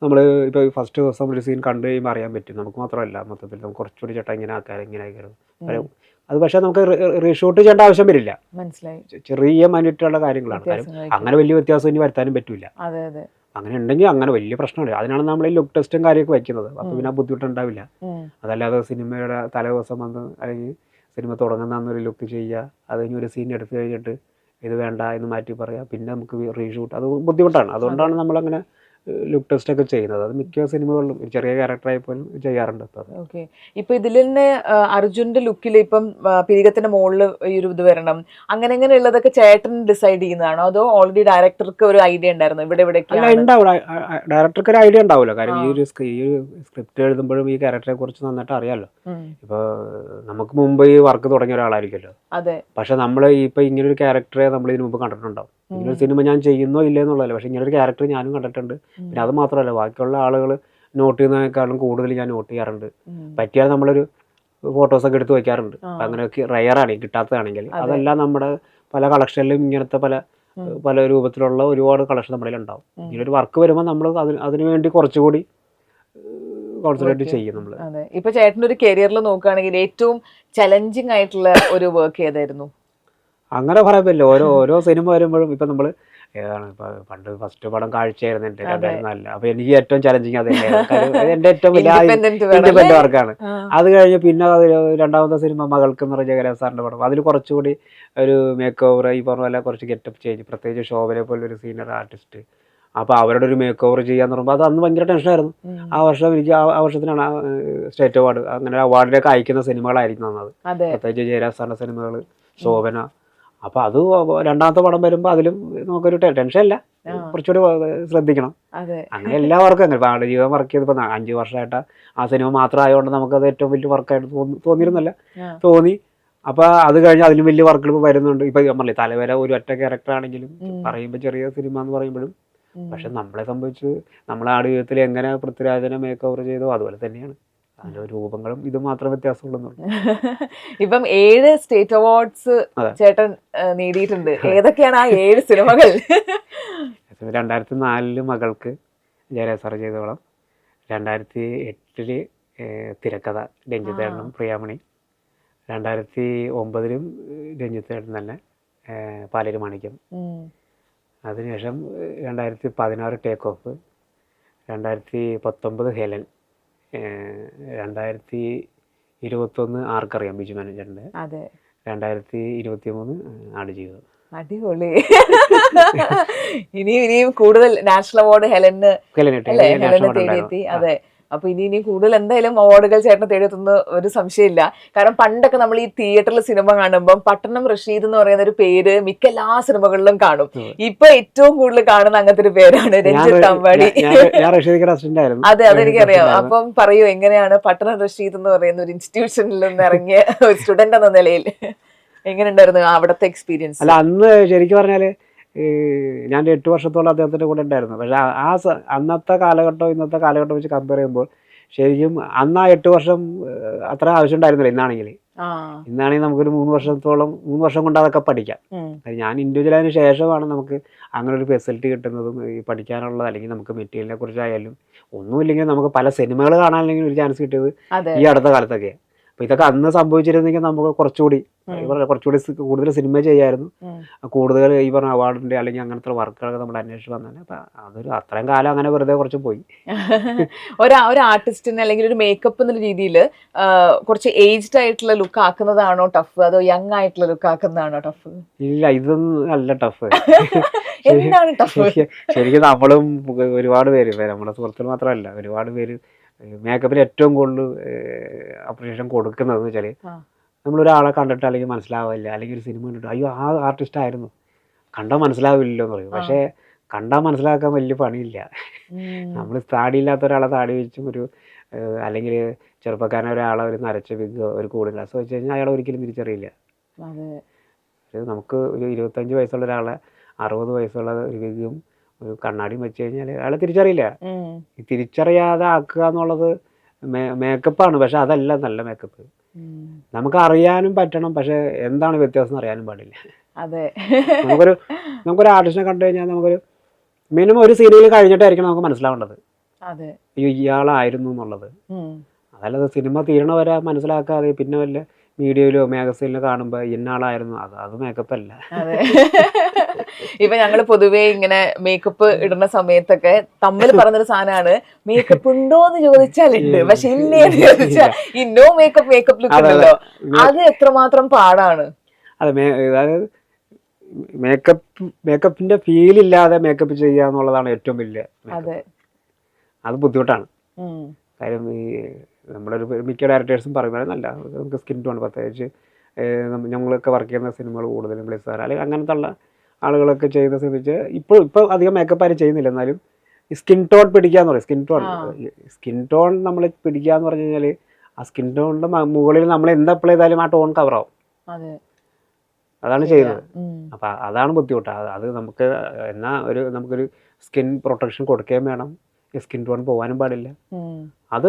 നമ്മൾ ഇപ്പൊ ഫസ്റ്റ് ദിവസം ഒരു സീൻ കണ്ടു കഴിയുമ്പോൾ അറിയാൻ പറ്റും, നമുക്ക് മാത്രമല്ല മൊത്തത്തിൽ നമുക്ക് കുറച്ചുകൂടി ചേട്ടാ ഇങ്ങനെ ആക്കാനും. അത് പക്ഷെ നമുക്ക് റീഷൂട്ട് ചെയ്യേണ്ട ആവശ്യം വരില്ല, ചെറിയ മൈന്യൂട്ടുള്ള കാര്യങ്ങളാണ്. കാര്യം അങ്ങനെ വലിയ വ്യത്യാസം ഇനി വരുത്താനും പറ്റൂല. അങ്ങനെ ഉണ്ടെങ്കിൽ അങ്ങനെ വലിയ പ്രശ്നമില്ല. അതിനാണ് നമ്മൾ ഈ ലുക്ക് ടെസ്റ്റും കാര്യമൊക്കെ വയ്ക്കുന്നത്. അപ്പൊ പിന്നെ ബുദ്ധിമുട്ടുണ്ടാവില്ല. അതല്ലാതെ സിനിമയുടെ തലേദിവസം വന്ന് അല്ലെങ്കിൽ സിനിമ തുടങ്ങുന്നൊരു ലുക്ക് ചെയ്യുക, അത് കഴിഞ്ഞ് ഒരു സീൻ എടുത്തു കഴിഞ്ഞിട്ട് ഇത് വേണ്ട എന്ന് മാറ്റി പറയാം, പിന്നെ നമുക്ക് റീഷൂട്ട്, അത് ബുദ്ധിമുട്ടാണ്. അതുകൊണ്ടാണ് നമ്മളങ്ങനെ ലുക്ക് ടെസ്റ്റ് ഒക്കെ ചെയ്യുന്നത്. അത് മിക്ക സിനിമകളിലും ചെറിയ ക്യാരക്ടറായി പോലും ചെയ്യാറുണ്ട്. ഇപ്പൊ ഇതിൽ തന്നെ അർജുന്റെ ലുക്കിൽ ഇപ്പം പിരികത്തിന്റെ മുകളിൽ ഈ ഒരു ഇത് വരണം, അങ്ങനെയുള്ളതൊക്കെ ചേട്ടൻ ഡിസൈഡ് ചെയ്യുന്നതാണോ, അതോ ഓൾറെഡി ഡയറക്ടർക്ക് ഒരു ഐഡിയ ഉണ്ടായിരുന്നു ഇവിടെ ഡയറക്ടർക്ക് ഒരു ഐഡിയ ഉണ്ടാവുമല്ലോ. കാര്യം ഈ ഒരു സ്ക്രിപ്റ്റ് എഴുതുമ്പോഴും ഈ ക്യാരക്ടറെ കുറിച്ച് നന്നായിട്ട് അറിയാമല്ലോ. ഇപ്പൊ നമുക്ക് മുമ്പ് ഈ വർക്ക് തുടങ്ങിയ ഒരാളായിരിക്കുമല്ലോ. പക്ഷെ നമ്മൾ ഇപ്പൊ ഇങ്ങനൊരു ക്യാരക്ടറെ നമ്മൾ ഇതിനു മുമ്പ് കണ്ടിട്ടുണ്ടാവും. ഇങ്ങനൊരു സിനിമ ഞാൻ ചെയ്യുന്നോ ഇല്ലെന്നുള്ളതല്ല, പക്ഷെ ഇങ്ങനൊരു ക്യാരക്ടർ ഞാനും കണ്ടിട്ടുണ്ട്. പിന്നെ അത് മാത്രമല്ല, ബാക്കിയുള്ള ആളുകൾ നോട്ട് ചെയ്യുന്നതിനേക്കാളും കൂടുതൽ ഞാൻ നോട്ട് ചെയ്യാറുണ്ട്. പറ്റിയാൽ നമ്മളൊരു ഫോട്ടോസൊക്കെ എടുത്ത് വയ്ക്കാറുണ്ട്. അങ്ങനെ റയറാണ് കിട്ടാത്തതാണെങ്കിൽ. അതെല്ലാം നമ്മുടെ പല കളക്ഷനിലും ഇങ്ങനത്തെ പല രൂപത്തിലുള്ള ഒരുപാട് കളക്ഷൻ നമ്മുടെ ഉണ്ടാവും. ഇങ്ങനൊരു വർക്ക് വരുമ്പോൾ നമ്മൾ അതിനു വേണ്ടി കുറച്ചുകൂടി കോൺസെൻട്രേറ്റ് ചെയ്യും നമ്മൾ. ഇപ്പൊ ചേട്ടൻ്റെ ഒരു കരിയറിൽ നോക്കുകയാണെങ്കിൽ ഏറ്റവും ചലഞ്ചിങ് ആയിട്ടുള്ള ഒരു വർക്ക് ഏതായിരുന്നു? അങ്ങനെ പറയാൻ പറ്റില്ല. ഓരോ സിനിമ വരുമ്പോഴും ഇപ്പൊ നമ്മള് ഏതാണ് ഇപ്പൊ പണ്ട് ഫസ്റ്റ് പടം കാഴ്ചയായിരുന്നു എൻ്റെ 2004. അപ്പൊ എനിക്ക് ഏറ്റവും ചലഞ്ചിങ് അത് തന്നെയായിരുന്നു. എൻ്റെ ഏറ്റവും വലിയ ഇൻഡിപെൻഡന്റ് വർക്കാണ്. അത് കഴിഞ്ഞ് പിന്നെ രണ്ടാമത്തെ സിനിമ മകൾക്ക് എന്ന് പറഞ്ഞ ജയരാജ് സാറിന്റെ പടം. അതിൽ കുറച്ചുകൂടി ഒരു മേക്ക് ഓവർ, ഈ പറഞ്ഞ പോലെ കുറച്ച് ഗെറ്റപ്പ് ചേഞ്ച്, പ്രത്യേകിച്ച് ശോഭനെ പോലെ ഒരു സീനിയർ ആർട്ടിസ്റ്റ്. അപ്പോൾ അവരുടെ ഒരു മേക്ക് ഓവർ ചെയ്യാന്ന് പറയുമ്പോൾ അത് അന്ന് ഭയങ്കര ടെൻഷനായിരുന്നു. ആ വർഷം എനിക്ക് ആ വർഷത്തിനാണ് സ്റ്റേറ്റ് അവാർഡ്, അങ്ങനെ അവാർഡിലേക്ക് അയക്കുന്ന സിനിമകളായിരിക്കും തന്നത്. പ്രത്യേകിച്ച് ജയരാജ് സാറിന്റെ സിനിമകൾ, ശോഭന. അപ്പൊ അത് രണ്ടാമത്തെ പടം വരുമ്പോൾ അതിലും നമുക്കൊരു ടെൻഷനില്ല, കുറച്ചുകൂടി ശ്രദ്ധിക്കണം. അങ്ങനെ എല്ലാവർക്കും അങ്ങനെ ആടുജീവിതം വർക്ക് ചെയ്തപ്പോൾ 5 വർഷമായിട്ട് ആ സിനിമ മാത്രം ആയതുകൊണ്ട് നമുക്കത് ഏറ്റവും വലിയ വർക്കായിട്ട് തോന്നിയിരുന്നില്ല, തോന്നി. അപ്പൊ അത് കഴിഞ്ഞ് അതിലും വലിയ വർക്കുകൾ വരുന്നുണ്ട്. ഇപ്പൊ നമ്മളെ തലവര ഒരു ഒറ്റ ക്യാരക്ടർ ആണെങ്കിലും പറയുമ്പോൾ ചെറിയ സിനിമ എന്ന് പറയുമ്പോഴും, പക്ഷെ നമ്മളെ സംബന്ധിച്ച് നമ്മളെ ആടുജീവിതത്തിൽ എങ്ങനെ പൃഥ്വിരാജിനെ മേക്ക് ഓവർ ചെയ്തോ അതുപോലെ തന്നെയാണ്. അതിൻ്റെ രൂപങ്ങളും ഇത് മാത്രം വ്യത്യാസമുള്ളൂ. ഇപ്പം 7 സ്റ്റേറ്റ് അവാർഡ്സ് ചേട്ടൻ നേടിയിട്ടുണ്ട്. ഏതൊക്കെയാണ് ആ 7 സിനിമകൾ? 2004 മകൾക്ക് ജയരാജ് ചെയ്തോളം, 2008 തിരക്കഥ രഞ്ജിത്തേട്ടനും പ്രിയാമണി, 2009 രഞ്ജിത്തേട്ടൻ തന്നെ പാലേരി മാണിക്യം, അതിനുശേഷം 2016 ടേക്ക് ഓഫ്, 2019 ഹെലൻ, 2021 ആർക്കറിയാം ബിജു മാനേജറിന്റെ, 2023 ആടുജീവിതം. അടിപൊളി. ഇനിയും കൂടുതൽ നാഷണൽ അവാർഡ് ഹെലന് തേടിയെത്തി. അതെ, അപ്പൊ ഇനി കൂടുതൽ എന്തായാലും അവാർഡുകൾ ചേട്ടനെ തേടിയെത്തുന്ന ഒരു സംശയമില്ല. കാരണം പണ്ടൊക്കെ നമ്മൾ ഈ തിയേറ്ററിൽ സിനിമ കാണുമ്പോൾ പട്ടണം റഷീദ് എന്ന് പറയുന്ന ഒരു പേര് മിക്ക എല്ലാ സിനിമകളിലും കാണും. ഇപ്പൊ ഏറ്റവും കൂടുതൽ കാണുന്ന അങ്ങനത്തെ ഒരു പേരാണ് രഞ്ജിത്ത് അമ്പാടി. അതെ, അതെനിക്കറിയാം. അപ്പം പറയൂ, എങ്ങനെയാണ് പട്ടണം റഷീദ് എന്ന് പറയുന്ന ഒരു ഇൻസ്റ്റിറ്റ്യൂഷനിൽ നിന്ന് ഇറങ്ങിയ ഒരു സ്റ്റുഡന്റ് എന്ന നിലയിൽ എങ്ങനെയുണ്ടായിരുന്നു അവിടുത്തെ എക്സ്പീരിയൻസ്? അല്ല, അന്ന് ശരിക്കും പറഞ്ഞാല് ഞാൻ 8 വർഷത്തോളം അദ്ദേഹത്തിന്റെ കൂടെ ഉണ്ടായിരുന്നു. പക്ഷെ അന്നത്തെ കാലഘട്ടം ഇന്നത്തെ കാലഘട്ടം വെച്ച് കമ്പയർ ചെയ്യുമ്പോൾ ശരിക്കും അന്ന് ആ 8 വർഷം അത്ര ആവശ്യം ഉണ്ടായിരുന്നില്ല. ഇന്നാണെങ്കിൽ നമുക്കൊരു 3 വർഷം കൊണ്ട് അതൊക്കെ പഠിക്കാം. ഞാൻ ഇൻഡിവിജ്വൽ ആയതിനു ശേഷമാണ് നമുക്ക് അങ്ങനെ ഒരു ഫെസിലിറ്റി കിട്ടുന്നതും ഈ പഠിക്കാനുള്ളത്. അല്ലെങ്കിൽ നമുക്ക് മെറ്റീരിയലിനെ കുറിച്ചായാലും ഒന്നുമില്ലെങ്കിൽ നമുക്ക് പല സിനിമകൾ കാണാനെങ്കിലും ഒരു ചാൻസ് കിട്ടിയത് ഈ അടുത്ത കാലത്തൊക്കെ. അപ്പൊ ഇതൊക്കെ അന്ന് സംഭവിച്ചിരുന്നെങ്കിൽ നമുക്ക് കുറച്ചുകൂടി കൂടുതൽ സിനിമ ചെയ്യായിരുന്നു, കൂടുതൽ ഈ പറഞ്ഞ അവാർഡിന്റെ അല്ലെങ്കിൽ അങ്ങനത്തെ വർക്കുകളൊക്കെ നമ്മൾ അന്വേഷിച്ച് വന്നാൽ. അപ്പൊ അതൊരു അത്രയും കാലം അങ്ങനെ വെറുതെ കുറച്ച് പോയി. ഒരു ആർട്ടിസ്റ്റിന് അല്ലെങ്കിൽ ഒരു മേക്കപ്പ് എന്ന രീതിയിൽ കുറച്ച് ഏജ്ഡ് ആയിട്ടുള്ള ലുക്ക് ആക്കുന്നതാണോ ടഫ്, അതോ യങ് ആയിട്ടുള്ള ലുക്ക് ആക്കുന്നതാണോ ടഫ്? ഇല്ല, ഇതൊന്നും അല്ല ടഫ്. എന്താണ് ടഫ്? ശരിക്കും നമ്മളും ഒരുപാട് പേര്, നമ്മുടെ സുഹൃത്തുക്കൾ മാത്രമല്ല, ഒരുപാട് പേര് മേക്കപ്പിന് ഏറ്റവും കൂടുതൽ അപ്രീഷിയേഷൻ കൊടുക്കുന്നതെന്ന് വെച്ചാൽ നമ്മളൊരാളെ കണ്ടിട്ട് അല്ലെങ്കിൽ മനസ്സിലാവില്ല, അല്ലെങ്കിൽ ഒരു സിനിമ കണ്ടിട്ട് അയ്യോ ആ ആർട്ടിസ്റ്റ് ആയിരുന്നു, കണ്ടാൽ മനസ്സിലാവില്ലല്ലോ എന്ന് പറയും. പക്ഷേ കണ്ടാൽ മനസ്സിലാക്കാൻ വലിയ പണിയില്ല. നമ്മൾ താടിയില്ലാത്ത ഒരാളെ താടി വെച്ചും അല്ലെങ്കിൽ ചെറുപ്പക്കാരനെ ഒരാളെ ഒരു നരച്ച വിഗ് ഒരു കൂളിംഗ് ഗ്ലാസ് വെച്ച് കഴിഞ്ഞാൽ അയാളെ ഒരിക്കലും തിരിച്ചറിയില്ല. നമുക്ക് ഒരു 25 വയസ്സുള്ള ഒരാളെ 60 വയസ്സുള്ള ഒരു വിഗും ഒരു കണ്ണാടിയും വെച്ച് കഴിഞ്ഞാൽ അയാളെ തിരിച്ചറിയില്ല. ഈ തിരിച്ചറിയാതെ ആക്കുക എന്നുള്ളത് മേക്കപ്പാണ്. പക്ഷെ അതല്ല നല്ല മേക്കപ്പ്. നമുക്ക് അറിയാനും പറ്റണം, പക്ഷെ എന്താണ് വ്യത്യാസം അറിയാനും പാടില്ല. നമുക്കൊരു ആർട്ടിസ്റ്റിനെ കണ്ടു കഴിഞ്ഞാൽ നമുക്കൊരു മിനിമം ഒരു സീരിയൽ കഴിഞ്ഞിട്ടായിരിക്കണം നമുക്ക് മനസ്സിലാവേണ്ടത് അയ്യോ ഇയാളായിരുന്നു എന്നുള്ളത്. അതല്ലാതെ സിനിമ തീരണവരെ മനസ്സിലാക്കാതെ പിന്നെ വല്ല മീഡിയയിലോ മാഗസീനിലോ കാണുമ്പോ ഇന്നാളായിരുന്നു അത് മേക്കപ്പ് അല്ല. ഇപ്പൊ ഞങ്ങള് പൊതുവേ ഇങ്ങനെ മേക്കപ്പ് ഇടുന്ന സമയത്തൊക്കെ തമ്മിൽ പറഞ്ഞൊരു സാധനമാണ്, മേക്കപ്പ് ഉണ്ടോ എന്ന് ചോദിച്ചാലുണ്ട്, പക്ഷെ ഇല്ലേന്ന് ചോദിച്ചാൽ ഈ നോ മേക്കപ്പ് ലുക്ക് ഉണ്ടല്ലോ, അത് എത്രമാത്രം പാടാണ്. അതെ, അതായത് മേക്കപ്പിന്റെ ഫീൽ ഇല്ലാതെ മേക്കപ്പ് ചെയ്യുക എന്നുള്ളതാണ് ഏറ്റവും വലിയ. അത് ബുദ്ധിമുട്ടാണ്. കാര്യം ഈ നമ്മളൊരു മിക്ക ഡയറക്ടേഴ്സും പറയുന്നത് നല്ല നമുക്ക് സ്കിൻ ടോൺ, പ്രത്യേകിച്ച് ഞങ്ങളൊക്കെ വർക്ക് ചെയ്യുന്ന സിനിമകൾ കൂടുതലും ബ്ലിസാർ അല്ലെങ്കിൽ അങ്ങനത്തെ ഉള്ള ആളുകളൊക്കെ ചെയ്ത ശ്രമിച്ച് ഇപ്പോൾ അധികം മേക്കപ്പ് ആരും ചെയ്യുന്നില്ല. എന്നാലും ഈ സ്കിൻ ടോൺ പിടിക്കാന്ന് പറയും. സ്കിൻ ടോൺ നമ്മൾ പിടിക്കുക എന്ന് പറഞ്ഞു കഴിഞ്ഞാൽ ആ സ്കിൻ ടോണിന്റെ മുകളിൽ നമ്മൾ എന്ത് അപ്ലൈ ചെയ്താലും ആ ടോൺ കവറാവും. അതാണ് ചെയ്യുന്നത്. അപ്പം അതാണ് ബുദ്ധിമുട്ട്. അത് നമുക്ക് നമുക്കൊരു സ്കിൻ പ്രൊട്ടക്ഷൻ കൊടുക്കുകയും വേണം, ഈ സ്കിൻ ടോൺ പോകാനും പാടില്ല. അത്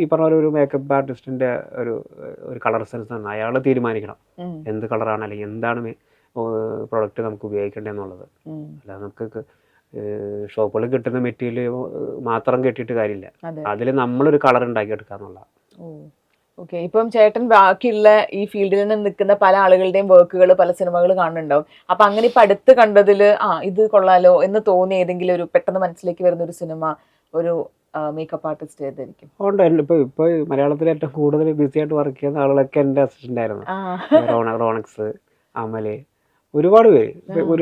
ഈ പറഞ്ഞ ഒരു മേക്കപ്പ് ആർട്ടിസ്റ്റിന്റെ ഒരു കളർ സെൻസ് ആണ്. അയാൾ തീരുമാനിക്കണം എന്ത് കളറാണ് അല്ലെങ്കിൽ എന്താണ് പ്രൊഡക്റ്റ് നമുക്ക് ഉപയോഗിക്കേണ്ടതെന്നുള്ളത്. അല്ലാതെ നമുക്ക് ഷോപ്പുകളിൽ കിട്ടുന്ന മെറ്റീരിയൽ മാത്രം കെട്ടിയിട്ട് കാര്യമില്ല. അതിൽ നമ്മളൊരു കളർ ഉണ്ടാക്കിയെടുക്കാന്നുള്ള. ഓക്കെ, ഇപ്പം ചേട്ടൻ ബാക്കിയുള്ള ഈ ഫീൽഡിൽ നിന്ന് നിൽക്കുന്ന പല ആളുകളുടെയും വർക്കുകൾ പല സിനിമകൾ കാണുന്നുണ്ടാവും. അപ്പൊ അങ്ങനെ ഇപ്പൊ അടുത്ത് കണ്ടതിൽ ഇത് കൊള്ളാലോ എന്ന് തോന്നിയ ഏതെങ്കിലും ഒരു പെട്ടെന്ന് മനസ്സിലേക്ക് വരുന്ന ഒരു സിനിമ, ഒരു മേക്കപ്പ് ആർട്ടിസ്റ്റ് ഏതായിരിക്കും? ഉണ്ട്. ഇപ്പൊ മലയാളത്തിൽ ഏറ്റവും കൂടുതൽ ബിസി ആയിട്ട് വർക്ക് ചെയ്യുന്ന ആളുകളൊക്കെ എൻ്റെ അസിസ്റ്റന്റ് ആയിരുന്നു. റോണക്സ്, അമല്, ഒരുപാട് പേര്.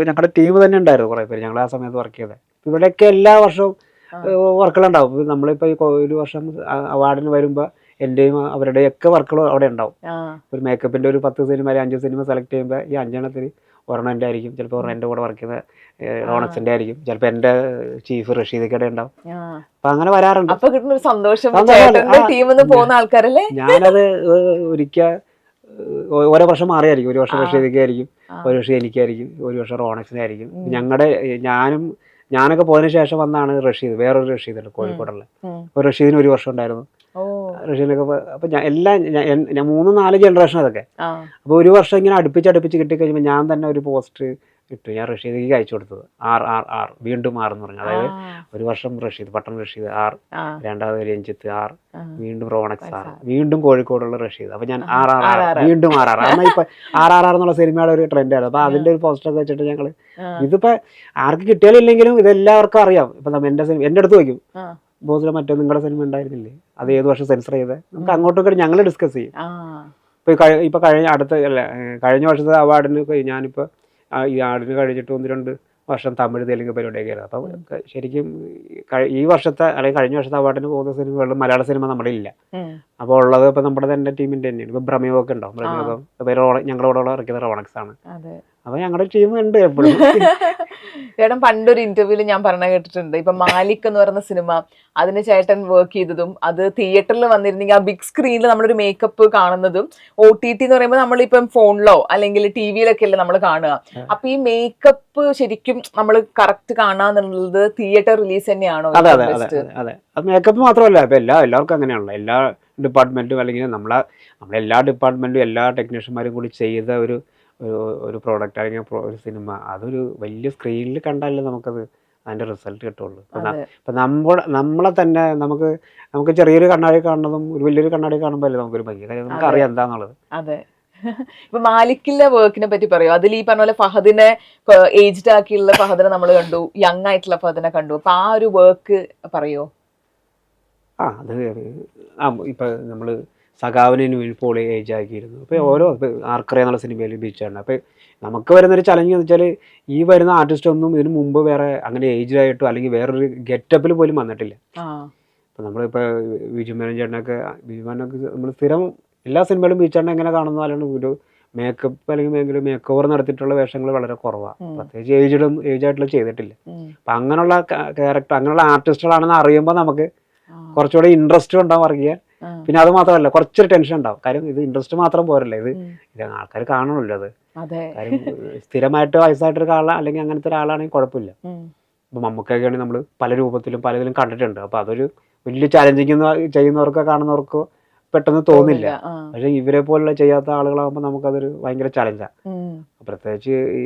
ഞങ്ങളുടെ ടീം തന്നെ ഉണ്ടായിരുന്നു കുറെ പേര് ഞങ്ങൾ ആ സമയത്ത് വർക്ക് ചെയ്തത്. ഇവിടെയൊക്കെ എല്ലാ വർഷവും വർക്കുകളുണ്ടാവും. നമ്മളിപ്പോൾ ഒരു വർഷം അവാർഡിന് വരുമ്പോൾ എൻ്റെയും അവരുടെയൊക്കെ വർക്കുകൾ അവിടെ ഉണ്ടാവും. ഒരു മേക്കപ്പിന്റെ ഒരു 10 സിനിമ 5 സിനിമ സെലക്ട് ചെയ്യുമ്പോൾ ഈ 5 എണ്ണത്തിന് ഒരെണ്ണം എൻ്റെ ആയിരിക്കും, ചിലപ്പോൾ ഒരെണ്ണം എൻ്റെ കൂടെ വർക്ക് ചെയ്യുന്ന റോണക്സിന്റെ ആയിരിക്കും, ചിലപ്പോൾ എൻ്റെ ചീഫ് റഷീദൊക്കെ ഉണ്ടാവും. അപ്പൊ അങ്ങനെ വരാറുണ്ട്. ഞാനത് ഒരിക്കൽ ഓരോ വർഷം മാറിയായിരിക്കും. ഒരു വർഷം റഷീദൊക്കെ ആയിരിക്കും, ഒരു വർഷം എനിക്കായിരിക്കും, ഒരു വർഷം റോണക്സിനെ ആയിരിക്കും. ഞാനൊക്കെ പോയതിനു ശേഷം വന്നാണ് റഷീദ്, വേറൊരു റഷീദ് ഉണ്ട് കോഴിക്കോടുള്ള. ഒരു റഷീദിന് ഒരു വർഷം ഉണ്ടായിരുന്നു, റഷ്യനൊക്കെ അപ്പോൾ ഞാൻ എല്ലാം ഞാൻ 3-4 ജനറേഷൻ അതൊക്കെ. ആ അപ്പോൾ ഒരു വർഷം ഇങ്ങനെ അടുപ്പിച്ച് കിട്ടിക്കഴിയുമ്പോൾ ഞാൻ തന്നെ ഒരു പോസ്റ്റ് ഇട്ടു. ഞാൻ റഷീദിക്ക് അയച്ചു കൊടുത്തത് ആർ വീണ്ടും ആർ എന്ന് പറഞ്ഞു. അതായത് ഒരു വർഷം റഷീദ്, പട്ടണം റഷീദ് ആർ, രണ്ടാമത് രഞ്ജിത്ത് ആർ, വീണ്ടും റോണക്സ് ആർ, വീണ്ടും കോഴിക്കോടുള്ള റഷീദ്. അപ്പോൾ ഞാൻ വീണ്ടും എന്നാൽ ഇപ്പം എന്നുള്ള സിനിമയുടെ ഒരു ട്രെൻഡാണ്. അപ്പോൾ അതിൻ്റെ ഒരു പോസ്റ്ററൊക്കെ വെച്ചിട്ട് ഞങ്ങൾ ഇതിപ്പോൾ ആർക്ക് കിട്ടിയാലും ഇല്ലെങ്കിലും ഇതെല്ലാവർക്കും അറിയാം. ഇപ്പം എൻ്റെ അടുത്ത് വയ്ക്കും, ബോസിലെ മറ്റേ നിങ്ങളുടെ സിനിമ ഉണ്ടായിരുന്നില്ലേ, അത് ഏത് വർഷം സെൻസർ ചെയ്തത്, നമുക്ക് അങ്ങോട്ടും ഞങ്ങൾ ഡിസ്കസ് ചെയ്യും. ഇപ്പോൾ കഴിഞ്ഞ വർഷത്തെ അവാർഡിന് ഞാനിപ്പോൾ ഈ ആടിന് കഴിഞ്ഞിട്ട് 1-2 വർഷം തമിഴ് തെലുങ്ക് പരിപാടിയൊക്കെ ആയിരുന്നു. അപ്പം ശരിക്കും ഈ വർഷത്തെ അല്ലെങ്കിൽ കഴിഞ്ഞ വർഷത്തെ അവാർഡിന് പോകുന്ന സിനിമകളിൽ മലയാള സിനിമ നമ്മുടെ ഇല്ല. അപ്പോൾ ഉള്ളത് ഇപ്പോൾ നമ്മുടെ തന്നെ ടീമിൻ്റെ തന്നെയാണ്. ഇപ്പം ഭ്രമയോഗമൊക്കെ ഉണ്ടാവും. ഭ്രമയോഗം ഞങ്ങളുടെ കൂടെ ഇറക്കിയത് റോണക്സ് ആണ്. അപ്പൊ ഞങ്ങളുടെ ടീം ഉണ്ട് എപ്പോഴും. ചേട്ടൻ പണ്ടൊരു ഇന്റർവ്യൂല് ഞാൻ പറഞ്ഞ കേട്ടിട്ടുണ്ട്, ഇപ്പൊ മാലിക് എന്ന് പറയുന്ന സിനിമ അതിന് ചേട്ടൻ വർക്ക് ചെയ്തതും അത് തിയേറ്ററിൽ വന്നിരുന്നെങ്കിൽ ആ ബിഗ് സ്ക്രീനിൽ നമ്മളൊരു മേക്കപ്പ് കാണുന്നതും OTT എന്ന് പറയുമ്പോൾ നമ്മളിപ്പം ഫോണിലോ അല്ലെങ്കിൽ TV-ലൊക്കെ അല്ലേ നമ്മൾ കാണുക. അപ്പൊ ഈ മേക്കപ്പ് ശരിക്കും നമ്മൾ കറക്റ്റ് കാണാന്നുള്ളത് തിയേറ്റർ റിലീസ് തന്നെയാണോ? അതെ അതെ അതെ അതെ. അത് മേക്കപ്പ് മാത്രമല്ല, ഇപ്പൊ എല്ലാവർക്കും അങ്ങനെയാണല്ലോ. എല്ലാ ഡിപ്പാർട്ട്മെന്റും അല്ലെങ്കിൽ നമ്മളെല്ലാ ഡിപ്പാർട്ട്മെന്റും എല്ലാ ടെക്നീഷ്യന്മാരും കൂടി ചെയ്ത ഒരു പ്രോഡക്റ്റ് അല്ലെങ്കിൽ ഒരു സിനിമ അതൊരു വലിയ സ്ക്രീനിൽ കണ്ടാലേ നമുക്കത് അതിൻ്റെ റിസൾട്ട് കിട്ടുള്ളൂ. ഇപ്പം നമ്മളെ തന്നെ നമുക്ക് ചെറിയൊരു കണ്ണാടി കാണുന്നതും ഒരു വലിയൊരു കണ്ണാടി കാണുമ്പോൾ അല്ലേ നമുക്കൊരു ഭംഗി, കാര്യം നമുക്ക് അറിയാം എന്താന്നുള്ളത്. അതെ. ഇപ്പൊ മാലിക്കിന്റെ വർക്കിനെ പറ്റി പറയോ? അതിൽ ഈ പറഞ്ഞ പോലെ ഫഹദിനെ ഏജ്ഡ് ആക്കിയുള്ള ഫഹദിനെ നമ്മൾ കണ്ടു, യങ് ആയിട്ടുള്ള ഫഹദിനെ കണ്ടു. അപ്പൊ ആ ഒരു വർക്ക് പറയോ? അത് ഇപ്പൊ നമ്മള് സഖാവിന് ഇപ്പോൾ ഏജ് ആക്കിയിരുന്നു. അപ്പോൾ ഓരോ ആർക്കറിയാന്നുള്ള സിനിമയിൽ ബീച്ചാണ്. അപ്പോൾ നമുക്ക് വരുന്നൊരു ചലഞ്ച് എന്ന് വെച്ചാൽ ഈ വരുന്ന ആർട്ടിസ്റ്റ് ഒന്നും ഇതിനു മുമ്പ് വേറെ അങ്ങനെ ഏജ്ഡ് ആയിട്ടോ അല്ലെങ്കിൽ വേറൊരു ഗെറ്റപ്പിൽ പോലും വന്നിട്ടില്ല. അപ്പോൾ നമ്മളിപ്പോൾ വിജുമേനൻ ചേട്ടനൊക്കെ നമ്മൾ സ്ഥിരം എല്ലാ സിനിമയിലും ബീച്ചാണ് എങ്ങനെ കാണുന്ന പോലെയാണ് ഒരു മേക്കപ്പ് അല്ലെങ്കിൽ മേക്ക് ഓവർ നടത്തിയിട്ടുള്ള വേഷങ്ങൾ വളരെ കുറവാണ്. പ്രത്യേകിച്ച് ഏജായിട്ടുള്ള ചെയ്തിട്ടില്ല. അപ്പം അങ്ങനെയുള്ള ക്യാരക്ടർ അങ്ങനെയുള്ള ആർട്ടിസ്റ്റുകളാണെന്ന് അറിയുമ്പോൾ നമുക്ക് കുറച്ചുകൂടെ ഇൻട്രസ്റ്റ് ഉണ്ടാവും വർക്ക് ചെയ്യാൻ. പിന്നെ അത് മാത്രമല്ല കുറച്ചൊരു ടെൻഷൻ ഉണ്ടാവും, കാര്യം ഇത് ഇൻട്രസ്റ്റ് മാത്രം പോരല്ലേ, ഇത് ആൾക്കാർ കാണണമല്ലോ. അത് കാര്യം സ്ഥിരമായിട്ട് വയസ്സായിട്ടൊരു അല്ലെങ്കിൽ അങ്ങനത്തെ ഒരാളാണെങ്കിൽ കുഴപ്പമില്ല. ഇപ്പം മമ്മൂക്കൊക്കെ ആണെങ്കിൽ നമ്മൾ പല രൂപത്തിലും പലതിലും കണ്ടിട്ടുണ്ട്. അപ്പോൾ അതൊരു വലിയ ചാലഞ്ചിങ് ചെയ്യുന്നവർക്കോ കാണുന്നവർക്കോ പെട്ടെന്ന് തോന്നില്ല. പക്ഷെ ഇവരെ പോലുള്ള ചെയ്യാത്ത ആളുകളാകുമ്പോൾ നമുക്കതൊരു ഭയങ്കര ചലഞ്ചാണ്. പ്രത്യേകിച്ച് ഈ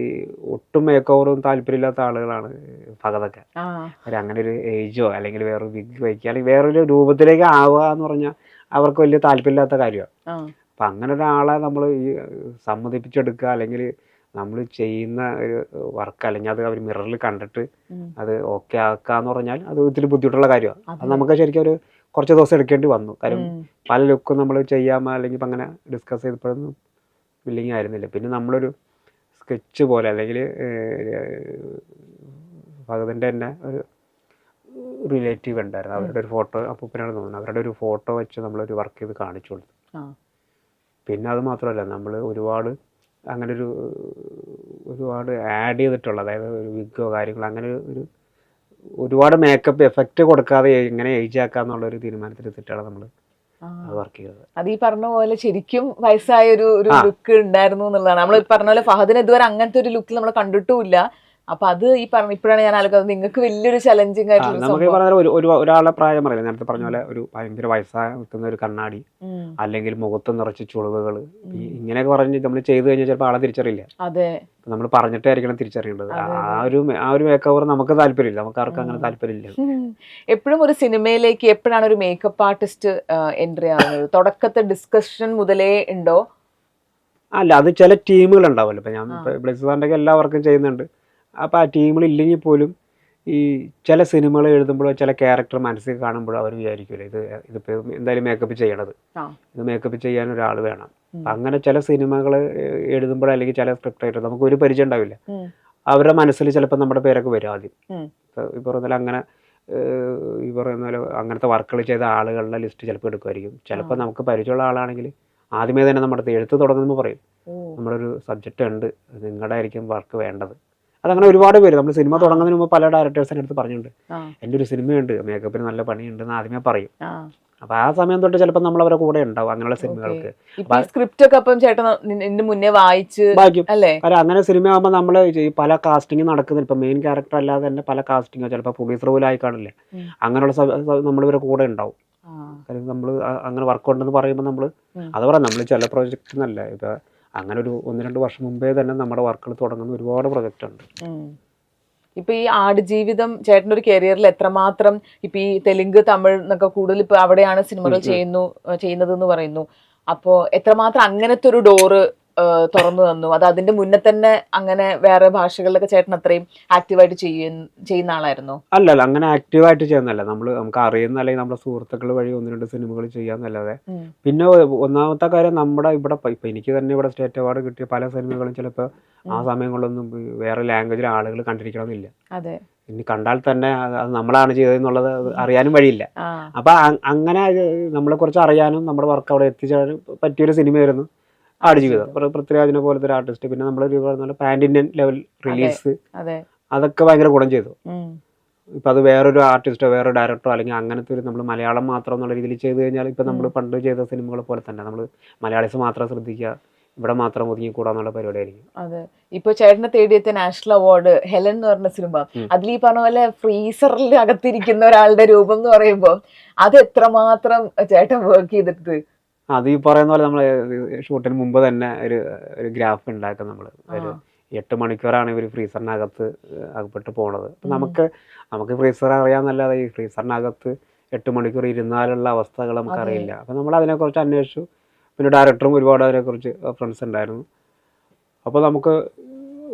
ഒട്ടും മേക്ക് ഓവറും താല്പര്യമില്ലാത്ത ആളുകളാണ് ഫഹദൊക്കെ. അങ്ങനെ ഒരു ഏജോ അല്ലെങ്കിൽ വേറൊരു വിഗ് വയ്ക്കുക അല്ലെങ്കിൽ വേറൊരു രൂപത്തിലേക്ക് ആവുക എന്ന് പറഞ്ഞാൽ അവർക്ക് വലിയ താല്പര്യമില്ലാത്ത കാര്യമാണ്. അപ്പം അങ്ങനെ ഒരാളെ നമ്മൾ ഈ സമ്മതിപ്പിച്ചെടുക്കുക അല്ലെങ്കിൽ നമ്മൾ ചെയ്യുന്ന ഒരു വർക്ക് അല്ലെങ്കിൽ അത് അവർ മിററിൽ കണ്ടിട്ട് അത് ഓക്കെ ആക്കുക എന്ന് പറഞ്ഞാൽ അത് ഒത്തിരി ബുദ്ധിമുട്ടുള്ള കാര്യമാണ്. അത് നമുക്ക് ശരിക്കും ഒരു കുറച്ച് ദിവസം എടുക്കേണ്ടി വന്നു. കാര്യം പല ലുക്കും നമ്മൾ ചെയ്യാമോ അല്ലെങ്കിൽ ഇപ്പം അങ്ങനെ ഡിസ്കസ് ചെയ്തപ്പോഴൊന്നും ബില്ലിങ് ആയിരുന്നില്ല. പിന്നെ നമ്മളൊരു സ്കെച്ച് പോലെ അല്ലെങ്കിൽ ഭഗവതിൻ്റെ തന്നെ ഒരു റിലേറ്റീവ് ഉണ്ടായിരുന്നു, അവരുടെ ഒരു ഫോട്ടോ അപ്പൂപ്പനാണ് തോന്നുന്നത്, അവരുടെ ഒരു ഫോട്ടോ വെച്ച് നമ്മളൊരു വർക്ക് ചെയ്ത് കാണിച്ചു കൊടുത്തു. പിന്നെ അത് മാത്രമല്ല നമ്മൾ ഒരുപാട് ആഡ് ചെയ്തിട്ടുള്ള, അതായത് ഒരു വിഗോ കാര്യങ്ങൾ അങ്ങനെ ഒരുപാട് മേക്കപ്പ് എഫക്റ്റ് കൊടുക്കാതെ എങ്ങനെ ഏജ് ആക്കാന്നുള്ളൊരു തീരുമാനത്തിലെത്തിയിട്ടാണ് നമ്മൾ വർക്ക് ചെയ്തത്. അത് ഈ പറഞ്ഞ പോലെ ശരിക്കും വയസ്സായ ഒരു ലുക്ക് ഉണ്ടായിരുന്നു എന്നുള്ളതാണ്. നമ്മൾ പറഞ്ഞ പോലെ ഫഹദിന് ഇതുവരെ അങ്ങനത്തെ ഒരു ലുക്കിൽ നമ്മൾ കണ്ടിട്ടുമില്ല. അപ്പൊ അത് ഈ ഇപ്പോഴാണ് ഞാൻ ആലോചിക്കുന്നത് നിങ്ങൾക്ക് വലിയൊരു ചലഞ്ചിങ് ആയിട്ടുള്ള നമുക്ക് പറഞ്ഞ ഒരാളെ പ്രായം പറയില്ല, നേരത്തെ പറഞ്ഞ പോലെ ഒരു ഭയങ്കര വയസ്സായ നിൽക്കുന്ന ഒരു കണ്ണാടി അല്ലെങ്കിൽ മുഖത്ത് നിറച്ച് ചുളിവുകൾ ഇങ്ങനെയൊക്കെ പറഞ്ഞ് നമ്മൾ ചെയ്തു കഴിഞ്ഞാൽ ചിലപ്പോൾ ആളെ തിരിച്ചറിയില്ല. അതെ, നമ്മൾ പറഞ്ഞിട്ടായിരിക്കണം തിരിച്ചറിയേണ്ടത്. ആ ഒരു മേക്ക് ഓവർ നമുക്ക് താല്പര്യമില്ല, നമുക്ക് ആർക്കും അങ്ങനെ താല്പര്യമില്ല. എപ്പോഴും ഒരു സിനിമയിലേക്ക് എപ്പോഴാണ് ഒരു മേക്കപ്പ് ആർട്ടിസ്റ്റ് എൻട്രി ആവുന്നത്? തുടക്കത്തെ ഡിസ്കഷൻ മുതലേ ഉണ്ടോ? അല്ല, അത് ചില ടീമുകൾ ഉണ്ടാവുമല്ലോ. ഇപ്പം ഞാൻ ബ്ലെസ് സാറിൻ്റെ എല്ലാ വർക്കും ചെയ്യുന്നുണ്ട്. അപ്പോൾ ആ ടീമിലില്ലെങ്കിൽ പോലും ഈ ചില സിനിമകൾ എഴുതുമ്പോഴോ ചില ക്യാരക്ടർ മനസ്സിൽ കാണുമ്പോഴോ അവർ വിചാരിക്കുമല്ലോ ഇതിപ്പോൾ എന്തായാലും മേക്കപ്പ് ചെയ്യണത്, ഇത് മേക്കപ്പ് ചെയ്യാൻ ഒരാൾ വേണം. അപ്പം അങ്ങനെ ചില സിനിമകൾ എഴുതുമ്പോഴോ അല്ലെങ്കിൽ ചില സ്ക്രിപ്റ്റ് റൈറ്റർ നമുക്ക് ഒരു പരിചയം ഉണ്ടാവില്ല, അവരുടെ മനസ്സിൽ ചിലപ്പോൾ നമ്മുടെ പേരൊക്കെ വരും ആദ്യം. ഈ പറയുന്ന അങ്ങനെ ഈ പറയുന്ന പോലെ അങ്ങനത്തെ വർക്കുകൾ ചെയ്ത ആളുകളുടെ ലിസ്റ്റ് ചിലപ്പോൾ എടുക്കുമായിരിക്കും. ചിലപ്പോൾ നമുക്ക് പരിചയമുള്ള ആളാണെങ്കിൽ ആദ്യമേ തന്നെ നമ്മുടെ എഴുത്ത് തുടങ്ങുമ്പോൾ പറയും നമ്മുടെ ഒരു സബ്ജക്റ്റ് ഉണ്ട്, നിങ്ങളുടെ ആയിരിക്കും വർക്ക് വേണ്ടത്. അതങ്ങനെ ഒരുപാട് പേര് നമ്മൾ സിനിമ തുടങ്ങുന്നതിന് മുമ്പ് പല ഡയറക്ടേഴ്സിൻ്റെ അടുത്ത് പറഞ്ഞിട്ടുണ്ട്, എൻ്റെ ഒരു സിനിമയുണ്ട്, മേക്കപ്പിന് നല്ല പണിയുണ്ടെന്ന് ആദ്യമേ പറയും. അപ്പൊ ആ സമയം തൊട്ട് ചിലപ്പോൾ നമ്മൾ അവരുടെ കൂടെ ഉണ്ടാവും അങ്ങനെയുള്ള സിനിമകൾക്ക്. സ്ക്രിപ്റ്റ് ഒക്കെ അപ്പം ചേട്ടൻ മുന്നേ വായിക്കും അല്ലേ? അങ്ങനെ സിനിമ ആകുമ്പോൾ നമ്മൾ പല കാസ്റ്റിംഗ് നടക്കുന്നില്ല. ഇപ്പൊ മെയിൻ ക്യാരക്ടർ അല്ലാതെ തന്നെ പല കാസ്റ്റിംഗോ ചിലപ്പോൾ പ്രൊഡ്യൂസർ പോലും ആയി കാണില്ലേ, അങ്ങനെയുള്ള നമ്മൾ ഇവരുടെ കൂടെ ഉണ്ടാവും. കാര്യം നമ്മൾ അങ്ങനെ വർക്കുണ്ടെന്ന് പറയുമ്പോൾ നമ്മൾ അത് പറയാം, നമ്മൾ ചില പ്രോജക്റ്റ് എന്നല്ല, ഇപ്പം അങ്ങനെ ഒരു 1-2 വർഷം മുമ്പേ തന്നെ നമ്മുടെ വർക്കുകൾ തുടങ്ങുന്ന ഒരുപാട് പ്രൊജക്റ്റ് ഉണ്ട്. ഇപ്പൊ ഈ ആടുജീവിതം ചേട്ടൻ്റെ ഒരു കരിയറിൽ എത്രമാത്രം ഇപ്പൊ ഈ തെലുങ്ക്, തമിഴ് എന്നൊക്കെ കൂടുതൽ ഇപ്പൊ അവിടെയാണ് സിനിമകൾ ചെയ്യുന്നത് എന്ന് പറയുന്നു. അപ്പോ എത്രമാത്രം അങ്ങനത്തെ ഒരു ഡോറ് തുറന്നു തന്നു? അത് അതിന്റെ മുന്നേ തന്നെ അങ്ങനെ വേറെ ഭാഷകളിലൊക്കെ ചേട്ടൻ അത്രയും ആക്റ്റീവായിട്ട് ചെയ്യുന്ന ആളായിരുന്നു? അല്ല, അങ്ങനെ ആക്റ്റീവായിട്ട് ചെയ്യുന്നല്ല, നമുക്ക് അറിയുന്ന അല്ലെങ്കിൽ നമ്മുടെ സുഹൃത്തുക്കൾ വഴി 1-2 സിനിമകൾ ചെയ്യാന്നല്ലാതെ. പിന്നെ ഒന്നാമത്തെ കാര്യം, നമ്മുടെ ഇവിടെ ഇപ്പൊ എനിക്ക് തന്നെ ഇവിടെ സ്റ്റേറ്റ് അവാർഡ് കിട്ടിയ പല സിനിമകളും ചിലപ്പോൾ ആ സമയങ്ങളിലൊന്നും വേറെ ലാംഗ്വേജിൽ ആളുകൾ കണ്ടിരിക്കണമെന്നില്ല. ഇനി കണ്ടാൽ തന്നെ അത് നമ്മളാണ് ചെയ്തതെന്നുള്ളത് അറിയാനും വഴിയില്ല. അപ്പൊ അങ്ങനെ നമ്മളെ കുറിച്ച് അറിയാനും നമ്മുടെ വർക്ക് അവിടെ എത്തിച്ചേരാനും പറ്റിയൊരു സിനിമയായിരുന്നു ആടുജീവിതം. പൃഥ്വിരാജിനെ പോലത്തെ ഒരു ആർട്ടിസ്റ്റ്, പിന്നെ നമ്മൾ പാൻ ഇന്ത്യൻ ലെവൽ റിലീസ്, അതൊക്കെ ഭയങ്കര ഗുണം ചെയ്തു. ഇപ്പൊ അത് വേറൊരു ആർട്ടിസ്റ്റോ വേറൊരു ഡയറക്ടറോ അല്ലെങ്കിൽ അങ്ങനത്തെ ഒരു നമ്മൾ മലയാളം മാത്രം എന്നുള്ള രീതിയിൽ ചെയ്ത് കഴിഞ്ഞാൽ ഇപ്പൊ നമ്മൾ പണ്ട് ചെയ്ത സിനിമകളെ പോലെ തന്നെ നമ്മൾ മലയാളീസ് മാത്രം ശ്രദ്ധിക്കുക, ഇവിടെ മാത്രം ഒതുങ്ങിക്കൂടാന്നുള്ള പരിപാടിയായിരിക്കും. അതെ, ഇപ്പൊ ചേട്ടനെ തേടിയെത്തിയ നാഷണൽ അവാർഡ് ഹെലൻ എന്ന് പറഞ്ഞ സിനിമ, അതിൽ ഈ പറഞ്ഞ പോലെ ഫ്രീസറിൽ അകത്തിരിക്കുന്ന ഒരാളുടെ രൂപം എന്ന് പറയുമ്പോൾ അത് എത്രമാത്രം ചേട്ടൻ വർക്ക് ചെയ്തിട്ട്? അത് ഈ പറയുന്ന പോലെ നമ്മൾ ഷൂട്ടിന് മുമ്പ് തന്നെ ഒരു ഗ്രാഫ് ഉണ്ടാക്കും. നമ്മൾ ഒരു 8 മണിക്കൂറാണ് ഇവർ ഫ്രീസറിനകത്ത് അകപ്പെട്ട് പോണത്. അപ്പം നമുക്ക് ഫ്രീസർ അറിയാമെന്നല്ലാതെ ഈ ഫ്രീസറിനകത്ത് 8 മണിക്കൂർ ഇരുന്നാലുള്ള അവസ്ഥകൾ നമുക്കറിയില്ല. അപ്പം നമ്മൾ അതിനെക്കുറിച്ച് അന്വേഷിച്ചു. പിന്നെ ഡയറക്ടറും ഒരുപാട് അതിനെക്കുറിച്ച് ഫ്രണ്ട്സ് ഉണ്ടായിരുന്നു. അപ്പോൾ നമുക്ക്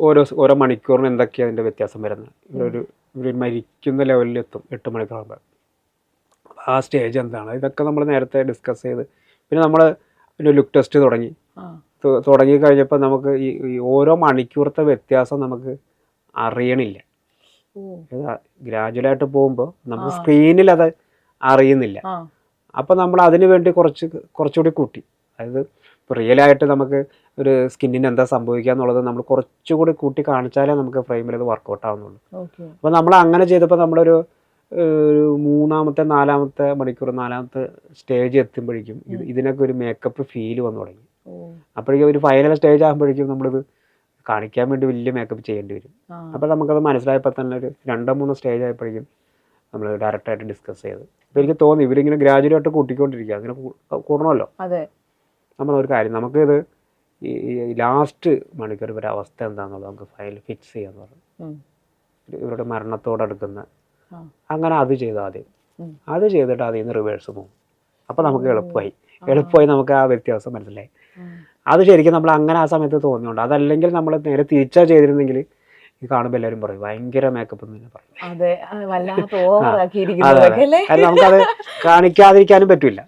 ഓരോ മണിക്കൂറിന് എന്തൊക്കെയാണ് അതിൻ്റെ വ്യത്യാസം വരുന്നത്. ഇവർ മരിക്കുന്ന ലെവലിലെത്തും 8 മണിക്കൂറാകുമ്പോൾ. ആ സ്റ്റേജ് എന്താണ്, ഇതൊക്കെ നമ്മൾ നേരത്തെ ഡിസ്കസ് ചെയ്ത് പിന്നെ നമ്മൾ പിന്നെ ലുക്ക് ടെസ്റ്റ് തുടങ്ങി കഴിഞ്ഞപ്പോൾ നമുക്ക് ഈ ഓരോ മണിക്കൂറത്തെ വ്യത്യാസം നമുക്ക് അറിയണില്ല. ഗ്രാജുവലായിട്ട് പോകുമ്പോൾ നമുക്ക് സ്ക്രീനിൽ അത് അറിയുന്നില്ല. അപ്പം നമ്മൾ അതിന് വേണ്ടി കുറച്ചുകൂടി കൂട്ടി, അതായത് ഇപ്പോൾ റിയലായിട്ട് നമുക്ക് ഒരു സ്കിന്നിന് എന്താ സംഭവിക്കുക എന്നുള്ളത് നമ്മൾ കുറച്ചുകൂടി കൂട്ടി കാണിച്ചാലേ നമുക്ക് ഫ്രെയിമിൽ അത് വർക്കൗട്ട് ആവുന്നുള്ളൂ. അപ്പോൾ നമ്മൾ അങ്ങനെ ചെയ്തപ്പോൾ നമ്മളൊരു 3-ാമത്തെ 4-ാമത്തെ മണിക്കൂർ 4-ാമത്തെ സ്റ്റേജ് എത്തുമ്പോഴേക്കും ഇതിനൊക്കെ ഒരു മേക്കപ്പ് ഫീൽ വന്നു തുടങ്ങി. അപ്പോഴേക്കും ഒരു ഫൈനൽ സ്റ്റേജ് ആകുമ്പോഴേക്കും നമ്മളിത് കാണിക്കാൻ വേണ്ടി വലിയ മേക്കപ്പ് ചെയ്യേണ്ടി വരും. അപ്പോൾ നമുക്കത് മനസ്സിലായപ്പോൾ തന്നെ ഒരു 2-3 സ്റ്റേജ് ആയപ്പോഴേക്കും നമ്മൾ ഡയറക്റ്റായിട്ട് ഡിസ്കസ് ചെയ്ത്. അപ്പോൾ എനിക്ക് തോന്നി ഇവരിങ്ങനെ ഗ്രാജുവലായിട്ട് കൂട്ടിക്കൊണ്ടിരിക്കുക, അങ്ങനെ കൂടണമല്ലോ. നമ്മളൊരു കാര്യം, നമുക്കിത് ഈ ലാസ്റ്റ് മണിക്കൂർ ഇവരുടെ അവസ്ഥ എന്താണെന്നുള്ളത് നമുക്ക് ഫൈനൽ ഫിക്സ് ചെയ്യാന്ന് പറഞ്ഞു. ഇവരുടെ മരണത്തോടടുക്കുന്ന അങ്ങനെ അത് ചെയ്തു ആദ്യം. അത് ചെയ്തിട്ട് അതിൽ നിന്ന് റിവേഴ്സ് പോകും. അപ്പോൾ നമുക്ക് എളുപ്പമായി നമുക്ക് ആ വ്യത്യാസം മനസ്സിലായി. അത് ശരിക്കും നമ്മൾ അങ്ങനെ ആ സമയത്ത് തോന്നിയുണ്ട്. അതല്ലെങ്കിൽ നമ്മൾ നേരെ തിരിച്ചാ ചെയ്തിരുന്നെങ്കിൽ ഈ കാണുമ്പോൾ എല്ലാവരും പറയും ഭയങ്കര മേക്കപ്പ് എന്ന് തന്നെ പറയും. നമുക്കത് കാണിക്കാതിരിക്കാനും പറ്റില്ല.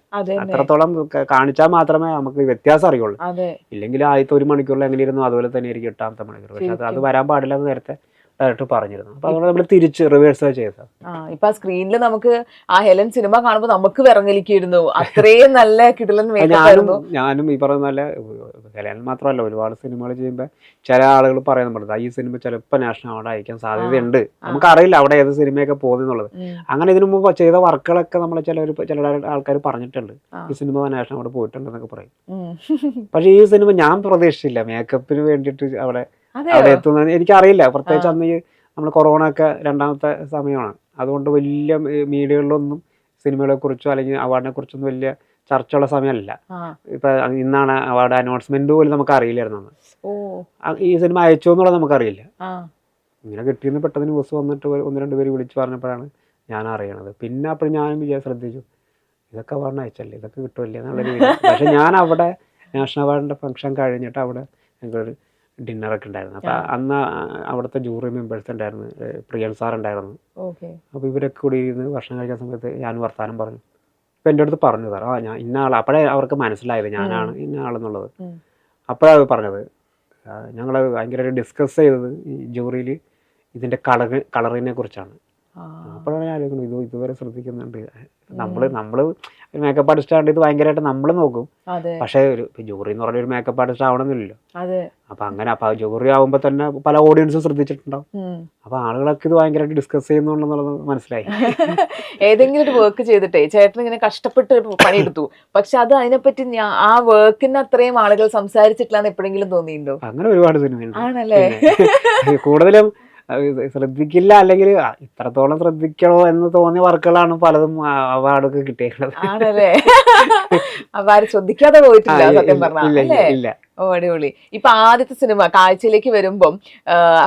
അത്രത്തോളം കാണിച്ചാൽ മാത്രമേ നമുക്ക് വ്യത്യാസം അറിയുള്ളൂ. ഇല്ലെങ്കിൽ ആദ്യത്തെ 1 മണിക്കൂറിൽ എങ്ങനെയിരുന്നു അതുപോലെ തന്നെ ആയിരിക്കും 8-ാമത്തെ മണിക്കൂർ. പക്ഷെ അത് വരാൻ പാടില്ല എന്ന് നേരത്തെ ഡയറക്ടർ പറഞ്ഞിരുന്നു. അപ്പൊ അതുകൊണ്ട് നമ്മൾ തിരിച്ച് റിവേഴ്സ് ചെയ്തത്. ഇപ്പൊ ആ സ്ക്രീനിൽ നമുക്ക് ആ ഹെലൻ സിനിമ കാണുമ്പോൾ നമുക്ക് വിറങ്ങലിക്കായിരുന്നു. അത്രയും നല്ല കിടിലൻ ഞാനും ഈ പറയുന്ന പോലെ ഹെലൻ മാത്രമല്ല ഒരുപാട് സിനിമകൾ ചെയ്യുമ്പോൾ ചില ആളുകൾ പറയുന്നുണ്ട് ഈ സിനിമ ചിലപ്പോൾ നാഷണൽ അവാർഡ് അയക്കാൻ സാധ്യതയുണ്ട്. നമുക്കറിയില്ല അവിടെ ഏത് സിനിമയൊക്കെ പോകുന്നുള്ളത്. അങ്ങനെ ഇതിനു മുമ്പ് ചെയ്ത വർക്കുകളൊക്കെ നമ്മൾ ചില ആൾക്കാർ പറഞ്ഞിട്ടുണ്ട് ഈ സിനിമ നാഷണൽ അവാർഡ് പോയിട്ടുണ്ടെന്നൊക്കെ പറയും. പക്ഷെ ഈ സിനിമ ഞാൻ പ്രതീക്ഷിച്ചില്ല മേക്കപ്പിന് വേണ്ടിയിട്ട് അവിടെ എത്തുന്നത്. എനിക്കറിയില്ല, പ്രത്യേകിച്ച് അന്ന് നമ്മൾ കൊറോണ ഒക്കെ 2-ാമത്തെ സമയമാണ്. അതുകൊണ്ട് വലിയ മീഡിയകളിലൊന്നും സിനിമകളെ കുറിച്ചോ അല്ലെങ്കിൽ അവാർഡിനെ കുറിച്ചൊന്നും വലിയ ചർച്ചയുള്ള സമയമല്ല. ഇപ്പൊ ഇന്നാണ് അവാർഡ് അനൗൺസ്മെന്റ് പോലും നമുക്ക് അറിയില്ലായിരുന്നു. ഈ സിനിമ അയച്ചോ എന്നുള്ളത് നമുക്കറിയില്ല. ഇങ്ങനെ കിട്ടിയെന്ന് പെട്ടെന്ന് ന്യൂസ് വന്നിട്ട് 1-2 പേര് വിളിച്ചു പറഞ്ഞപ്പോഴാണ് ഞാൻ അറിയണത്. പിന്നെ അപ്പോൾ ഞാനും ശ്രദ്ധിച്ചു ഇതൊക്കെ അവാർഡിന് അയച്ചല്ലേ, ഇതൊക്കെ കിട്ടുമല്ലേ എന്നുള്ളൊരു. പക്ഷെ ഞാൻ അവിടെ നാഷണൽ അവാർഡിന്റെ ഫംഗ്ഷൻ കഴിഞ്ഞിട്ട് അവിടെ ഞങ്ങളൊരു ഡിന്നറൊക്കെ ഉണ്ടായിരുന്നു. അപ്പം അന്ന് അവിടുത്തെ ജൂറി മെമ്പേഴ്സ് ഉണ്ടായിരുന്നു, പ്രിയൻ സാർ ഉണ്ടായിരുന്നു. അപ്പോൾ ഇവരൊക്കെ കൂടി ഇരുന്ന് ഭക്ഷണം കഴിക്കുന്ന സമയത്ത് ഞാൻ വർത്താനം പറഞ്ഞു. ഇപ്പം എൻ്റെ അടുത്ത് പറഞ്ഞു സാർ ഞാൻ ഇന്ന ആൾ. അപ്പോഴേ അവർക്ക് മനസ്സിലായത് ഞാനാണ് ഇന്ന ആളെന്നുള്ളത്. അപ്പോഴാണ് പറഞ്ഞത് ഞങ്ങൾ ഭയങ്കരമായിട്ട് ഡിസ്കസ് ചെയ്തത് ഈ ജൂറിയിൽ ഇതിൻ്റെ കളറിനെ കുറിച്ചാണ്. അപ്പോഴാണ് ഞാൻ ആലോചിക്കുന്നത് ഇതുവരെ ശ്രദ്ധിക്കുന്നുണ്ട്. നമ്മള് മേക്കപ്പ് ആർട്ടിസ്റ്റ് ആണ്ട് ഇത് ഭയങ്കരമായിട്ട് നമ്മൾ നോക്കും. പക്ഷെ ഒരു ജൂറി എന്ന് പറഞ്ഞ ഒരു മേക്കപ്പ് ആർട്ടിസ്റ്റ് ആവണമെന്നില്ലല്ലോ. അപ്പൊ അങ്ങനെ ജൂറി ആവുമ്പോ തന്നെ പല ഓഡിയൻസും ശ്രദ്ധിച്ചിട്ടുണ്ടാവും. അപ്പൊ ആളുകളൊക്കെ ഇത് ഭയങ്കരമായിട്ട് ഡിസ്കസ് ചെയ്യുന്നുണ്ടെന്നുള്ളത് മനസ്സിലായി. ഏതെങ്കിലും ഒരു വർക്ക് ചെയ്തിട്ടേ ചേട്ടൻ ഇങ്ങനെ കഷ്ടപ്പെട്ട് പണിയെടുത്തു, പക്ഷെ അത് അതിനെപ്പറ്റി ആ വർക്കിന് അത്രയും ആളുകൾ സംസാരിച്ചിട്ടില്ലാന്ന് എപ്പോഴെങ്കിലും തോന്നിയിട്ടുണ്ടോ? അങ്ങനെ ഒരുപാട് സിനിമയുണ്ട്. കൂടുതലും ശ്രദ്ധിക്കില്ല, അല്ലെങ്കിൽ ഇത്രത്തോളം ശ്രദ്ധിക്കണോ എന്ന് തോന്നിയ വർക്കുകളാണ് പലതും അവാർഡൊക്കെ കിട്ടിയിട്ടുള്ളത്. ആണല്ലേ? അപ്പൊ ആരും ശ്രദ്ധിക്കാതെ പോയിട്ടില്ല സത്യം പറഞ്ഞാ ഇല്ല അല്ലേ? ഇല്ല. ഓ അടിപൊളി. ഇപ്പൊ ആദ്യത്തെ സിനിമ കാഴ്ചയിലേക്ക് വരുമ്പം